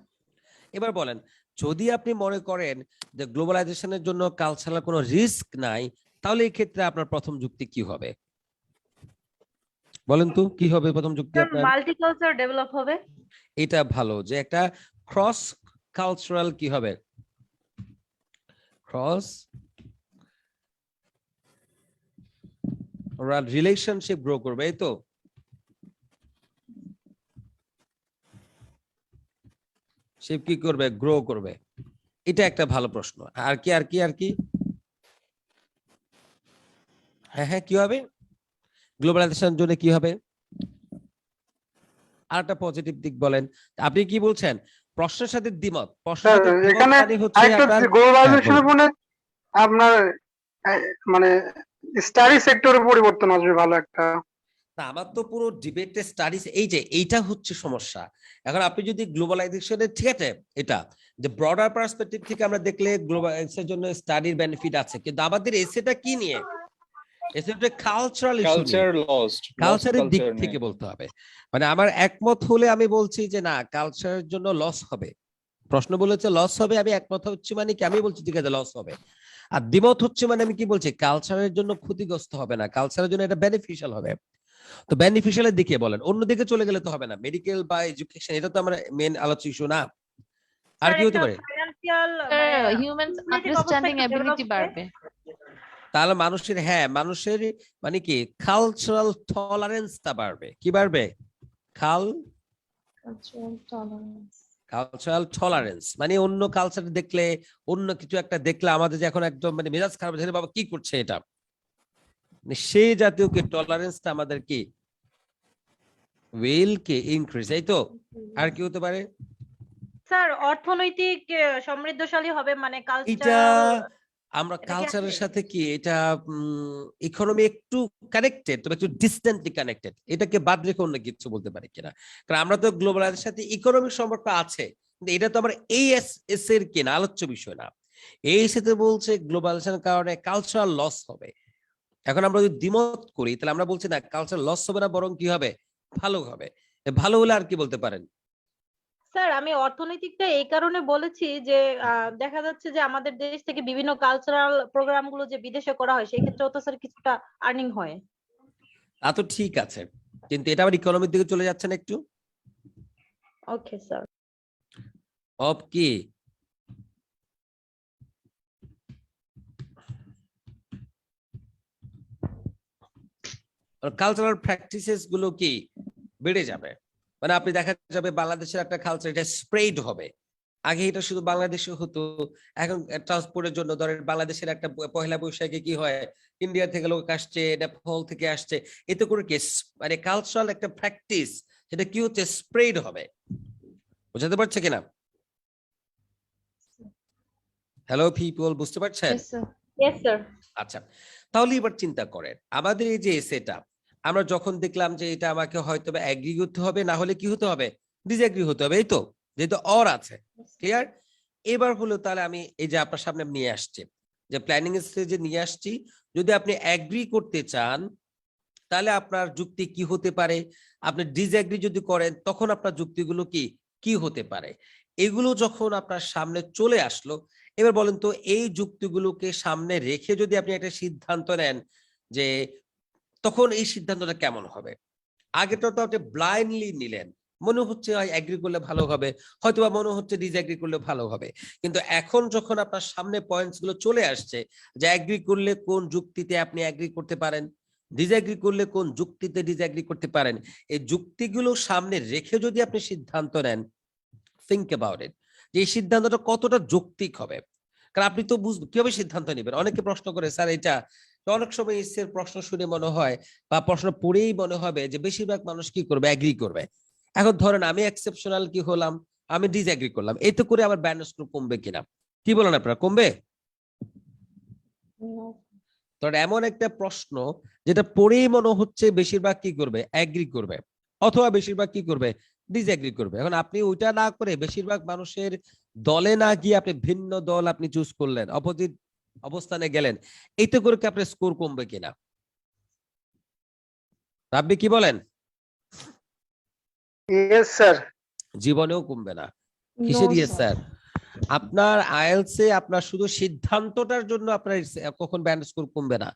এবার বলেন, যদি আপনি মনে করেন যে গ্লোবালাইজেশনের জন্য কালচারাল কোনো রিস্ক নাই, তাহলে এই ক্ষেত্রে আপনার প্রথম যুক্তি কি হবে? বলেন তো কি হবে প্রথম যুক্তি আপনার? মাল্টিকালচার ডেভেলপ হবে। এটা ভালো যে একটা ক্রস কালচারাল কি হবে, ক্রস রিলেশনশিপ গ্রো করবে, এই তো। সে কি করবে, গ্রো করবে, এটা একটা ভালো প্রশ্ন। আর কি আর কি আর কি? হ্যাঁ হ্যাঁ, কি হবে গ্লোবালাইজেশনের জন্য, কি হবে? আর একটা পজিটিভ দিক বলেন। আপনি কি বলছেন? প্রশ্নের সাথে দ্বিমত, প্রশ্নের সাথে দ্বিমত এখানে মানে হচ্ছে আরেকটা আপনার গ্লোবালাইজেশনের ফলে আপনার মানে স্টাডি সেক্টরে পরিবর্তন আসবে ভালো একটা। না, আমার তো পুরো ডিবেটে স্টাডিজ, এই যে এইটা হচ্ছে সমস্যা। এখন আপনি যদি গ্লোবালাইজেশনের, ঠিক আছে, এটা যে ব্রডার পার্সপেক্টিভ থেকে আমরা দেখলে গ্লোবালাইজেশনের জন্য স্টাডির বেনিফিট আছে, কিন্তু আমাদের এসেটা কি নিয়ে, এসেটা কালচারাল ইস্যু নিয়ে, কালচার লস্ট, কালচারের দিক থেকে বলতে হবে। মানে আমার একমত হলে আমি বলছি যে না, কালচারের জন্য লস হবে। প্রশ্ন বলেছে লস হবে, আমি একমত হচ্ছি, মানে কি আমি বলছি ঠিক আছে লস হবে। আর দ্বিমত হচ্ছে মানে আমি কি বলছি, কালচারের জন্য ক্ষতিগ্রস্ত হবে না, কালচারের জন্য এটা বেনিফিশিয়াল হবে। তো বেনিফিশিয়ালের দিকে বলেন, অন্যদিকে চলে গেলে তো হবে না। মেডিকেল বা এডুকেশন, এটা তো আমরা মেন আলোচ্য ইস্যু না। আর কি হতে পারে? ফাইনান্সিয়াল হিউম্যান আন্ডারস্ট্যান্ডিং এবিলিটি বাড়বে। তাহলে মানুষের, হ্যাঁ মানুষের মানে কি কালচারাল টলারেন্সটা বাড়বে। কি বাড়বে? কালচারাল টলারেন্স মানে অন্য কালচার দেখলে, অন্য কিছু একটা দেখলে আমাদের যে এখন একদম মানে মেজাজ খারাপ হচ্ছে, বাবা কি করছে এটা, সেই জাতীয় কি টলারেন্সটা আমাদের কি উইল কে ইনক্রিজ, এই তো। আর কি হতে পারে? স্যার অর্থনৈতিক সমৃদ্ধশালী হবে, মানে এটা কালচারাল। আমরা এটা কি কালচারের আছে? সাথে কি এটা ইকোনমি একটু কানেক্টেড, তবে একটু ডিস্টেন্টলি কানেক্টেড, এটাকে বাদ রেখে অন্য কিছু বলতে পারি কিনা? কারণ আমরা তো গ্লোবালাইজেশনের সাথে ইকোনমিক সম্পর্ক আছে, কিন্তু এটা তো আমার এস এর কিনা আলোচ্য বিষয় না। এই সাথে বলছে গ্লোবালাইজেশনের কারণে কালচারাল লস হবে। এখন আমরা যদি দ্বিমত করি তাহলে আমরা বলছি না কালচার লস হবে না, বরং কি হবে, ভালো হবে। ভালো হলে আর কি বলতে পারেন? স্যার আমি অর্থনৈতিকটা এই কারণে বলেছি যে দেখা যাচ্ছে যে আমাদের দেশ থেকে বিভিন্ন কালচারাল প্রোগ্রাম গুলো যে বিদেশে করা হয়, সেই ক্ষেত্রেও তো স্যার কিছুটা আর্নিং হয়। তা তো ঠিক আছে, কিন্তু এটা আবার ইকোনমির দিকে চলে যাচ্ছে না একটু। Okay sir. অফ কি কালচারাল প্র্যাকটিসেস গুলো কি বেড়ে যাবে। মানে আপনি দেখা যাবে বাংলাদেশের একটা কালচার, এটা স্প্রেড হবে। আগে এটা শুধু বাংলাদেশে হতো, এখন ট্রান্সপোর্টের জন্য ধরেন বাংলাদেশের একটা পহেলা বৈশাখে কি হয়, ইন্ডিয়া থেকে লোক আসছে, নেপাল থেকে আসছে, এতে করে কি মানে কালচারাল একটা প্র্যাকটিস, সেটা কি হচ্ছে, স্প্রেড হবে। বুঝতে পারছে কিনা? হ্যালো পিপল, বুঝতে পারছেন? Yes sir. আচ্ছা, তাহলে এবার চিন্তা করেন আমাদের এই যে এসেটা, আমরা যখন দেখলাম যে এটা আমাকে হয়তো এগ্রি করতে হবে, না হলে কি হতে হবে, ডিসএগ্রি হতে হবে, এই তো, যেহেতু অর আছে। ক্লিয়ার? এবার হলো তাহলে আমি এই যে আপনার সামনে নিয়ে আসছি, যে প্ল্যানিং স্টেজে নিয়ে আসছি, যদি আপনি এগ্রি করতে চান তাহলে আপনার যুক্তি কি হতে পারে, আপনি ডিসএগ্রি যদি করেন তখন আপনার যুক্তিগুলো কি কি হতে পারে, এগুলো যখন আপনার সামনে চলে আসলো, এবার বলেন তো এই যুক্তিগুলোকে সামনে রেখে যদি আপনি একটা সিদ্ধান্ত নেন, যে তখন এই সিদ্ধান্তটা কেমন হবে? আগেটা তো আপনি ব্লাইন্ডলি নিলেন, মনে হচ্ছে এগ্রি করলে ভালো হবে, হয়তো বা মনে হচ্ছে ডিসএগ্রি করলে ভালো হবে, কিন্তু এখন যখন আপনার সামনে পয়েন্টস গুলো চলে আসছে, যে এগ্রি করলে কোন যুক্তিতে আপনি এগ্রি করতে পারেন, ডিসএগ্রি করলে কোন যুক্তিতে ডিসএগ্রি করতে পারেন, এই যুক্তিগুলো সামনে রেখে যদি আপনি সিদ্ধান্ত নেন, থিঙ্ক অ্যাবাউট ইট, যে এই সিদ্ধান্তটা কতটা যৌক্তিক হবে। কারণ আপনি তো বুঝবেন কিভাবে সিদ্ধান্ত নেবেন। অনেকে প্রশ্ন করে স্যার এটা, অনেক সময় এর প্রশ্ন শুনে মনে হয় বা প্রশ্ন পড়েই মনে হবে যে বেশিরভাগ মানুষ কি করবে, এগ্রি করবে। এখন ধরেন আমি এক্সেপশনাল কি হলাম, আমি ডিসএগ্রি করলাম, এতে করে আমার ব্যান্ড স্কোর কমবে কিনা, কি বলেন আপনারা, কমবে? তো এমন একটা প্রশ্ন যেটা পড়েই মনে হচ্ছে বেশিরভাগ কি করবে, এগ্রি করবে, অথবা বেশিরভাগ কি করবে, ডিসএগ্রি করবে। এখন আপনি ওইটা না করে বেশিরভাগ মানুষের দলে না গিয়ে আপনি ভিন্ন দল আপনি চুজ করলেন, অপোজিট অবস্থানে গেলেন, এতে করে কি আপনার স্কোর কমবে কিনা? রাব্বি কি বলেন? Yes sir. জীবনেও কমবে না। No, কিসের ইয়ে sir. স্যার? আপনার আইএলসে আপনার শুধু সিদ্ধান্তটার জন্য আপনার কখন ব্যান্ড স্কোর কমবে না,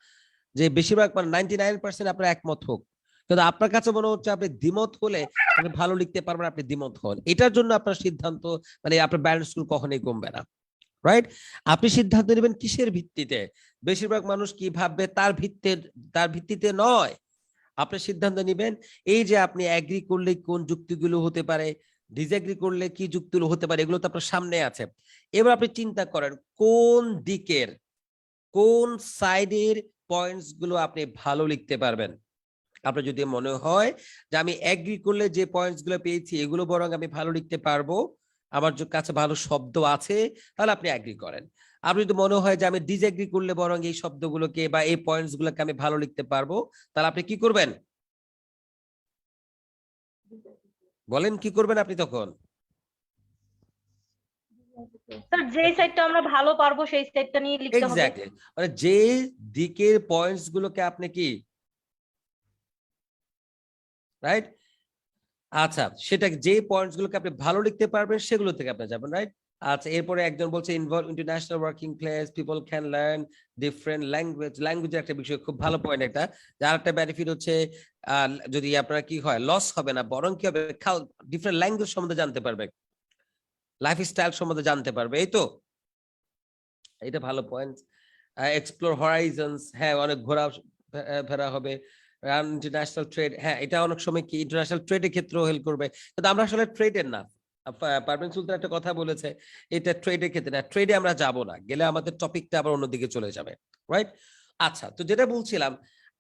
যে বেশিরভাগ মানে 99% আপনার একমত হোক, কিন্তু আপনার কাছে মনে হচ্ছে আপনি দ্বিমত হলে আপনি ভালো লিখতে পারবেন, আপনি দ্বিমত হন, এটার জন্য আপনার সিদ্ধান্ত মানে আপনার ব্যান্ড স্কোর কখনোই কমবে না, রাইট? আপনি সিদ্ধান্ত নেবেন কিসের ভিত্তিতে? বেশিরভাগ মানুষ কি ভাববে তার ভিত্তিতে নয়। আপনি সিদ্ধান্ত নেবেন এই যে আপনি এগ্রি করলে কোন যুক্তিগুলো হতে পারে, ডিসএগ্রি করলে কি যুক্তিগুলো হতে পারে, এগুলো তো আপনার সামনে আছে। এবার আপনি চিন্তা করেন কোন দিকের কোন সাইডের পয়েন্টস গুলো আপনি ভালো লিখতে পারবেন। আপনার যদি মনে হয় যে আমি এগ্রি করলে যে পয়েন্টস গুলো পেয়েছি এগুলো বরং আমি ভালো লিখতে পারবো, আমার কাছে ভালো শব্দ আছে, তাহলে আপনি এগ্রি করেন। আপনি যদি মনে হয় যে আমি ডিসএগ্রি করলে বরং এই শব্দগুলোকে বা এই পয়েন্টস গুলোকে আমি ভালো লিখতে পারবো, তাহলে আপনি কি করবেন? বলেন কি করবেন আপনি তখন? স্যার যেই সাইডটা আমরা ভালো পারবো সেই সাইডটা নিয়ে লিখতে হবে। এক্স্যাক্টলি, মানে যে দিকের পয়েন্টস গুলোকে আপনি কি, রাইট? আচ্ছা, সেটা যে পয়েন্টস গুলোকে আপনি ভালো লিখতে পারবেন সেগুলো থেকে আপনি যাবেন, রাইট? আচ্ছা, এরপরে একজন বলছে involve international working place, people can learn different language. ল্যাঙ্গুয়েজের একটা বিষয়, খুব ভালো পয়েন্ট একটা। যার একটা বেনিফিট হচ্ছে যদি আপনার কি হয়, লস হবে না, বরং কি হবে, ডিফারেন্ট ল্যাঙ্গুয়েজ সম্বন্ধে জানতে পারবে, লাইফস্টাইল সম্বন্ধে জানতে পারবে, এই তো, এটা ভালো পয়েন্ট। এক্সপ্লোর হরাইজনস, হ্যাঁ অনেক ঘোরা ফেরা হবে। ইন্টারন্যাশনাল ট্রেড, হ্যাঁ এটা অনেক সময় কি ইন্টারন্যাশনাল ট্রেডের ক্ষেত্রেও হেল্প করবে, কিন্তু আমরা আসলে ট্রেডের না। পারভীন সুলতান একটা কথা বলেছে, এটা ট্রেডের ক্ষেত্রে না, ট্রেডে আমরা যাব না, গেলে আমাদের টপিকটা আবার অন্যদিকে চলে যাবে, রাইট? আচ্ছা, তো যেটা বলছিলাম,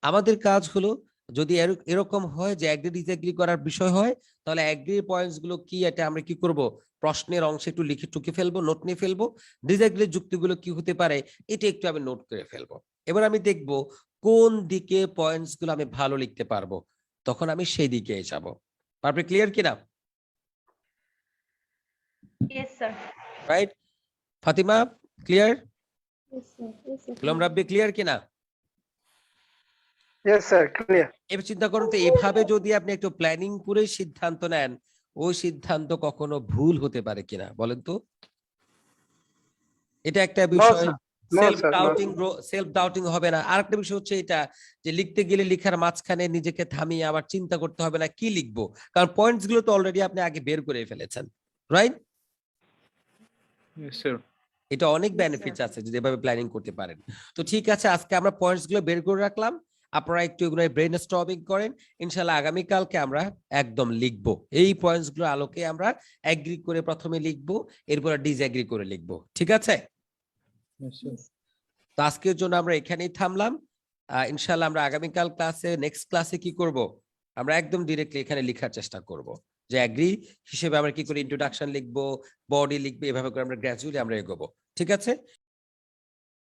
আমাদের কাজ হলো যদি এরকম হয় যে এগ্রি ডিসএগ্রি করার বিষয় হয়, তাহলে এগ্রি পয়েন্টস গুলো কি এটা আমরা কি করব, প্রশ্নের অংশে একটু লিখে টুকে ফেলবো, নোট নিয়ে ফেলবো। ডিসএগ্রি যুক্তিগুলো কি হতে পারে এটা একটু আমি নোট করে ফেলবো। এবার আমি দেখবো কোন দিকে পয়েন্টস গুলো আমি ভালো লিখতে পারবো, তখন আমি সেই দিকে যাব। পারবে? ক্লিয়ার কিনা? Yes sir. Right? Fatima clear? Yes, sir. Yes, sir. Golam Rabbi clear কিনা? Yes sir, clear. এবার চিন্তা করুন তো, এভাবে যদি আপনি একটু প্ল্যানিং করে সিদ্ধান্ত নেন, ওই সিদ্ধান্ত কখনো ভুল হতে পারে কিনা বলেন তো? এটা একটা বিষয়। সেলফ ডাউটিং হবে না। আরেকটা বিষয় হচ্ছে এটা যে লিখতে গেলে লিখার মাঝখানে নিজেকে থামিয়ে আবার চিন্তা করতে হবে না কি লিখবো, কারণ পয়েন্টস গুলো তো অলরেডি আপনি আগে বের করে ফেলেছেন, রাইট? Yes, sir. এটা অনেক বেনিফিটস আছে যদি এভাবে প্ল্যানিং করতে পারেন। তো ঠিক আছে, আজকে আমরা পয়েন্টস গুলো বের করে রাখলাম, আপনারা একটু এগুলো ব্রেইনস্টর্মিং করেন। ইনশাআল্লাহ আগামী কালকে আমরা একদম লিখবো, এই পয়েন্টস গুলো আলোকে আমরা এগ্রি করে প্রথমে লিখবো, এরপর ডিসএগ্রি করে লিখবো, ঠিক আছে? Yes, sir. তো আজকের জন্য আমরা এখানেই থামলাম। ইনশাআল্লাহ আমরা আগামীকাল নেক্সট ক্লাসে কি করব, আমরা একদম ডিরেক্টলি এখানে লেখার চেষ্টা করব যে এগ্রি হিসেবে আমরা কি করে ইন্ট্রোডাকশন লিখবো, বডি লিখবো, এভাবে করে আমরা গ্র্যাজুয়ালি আমরা এগোবো, ঠিক আছে?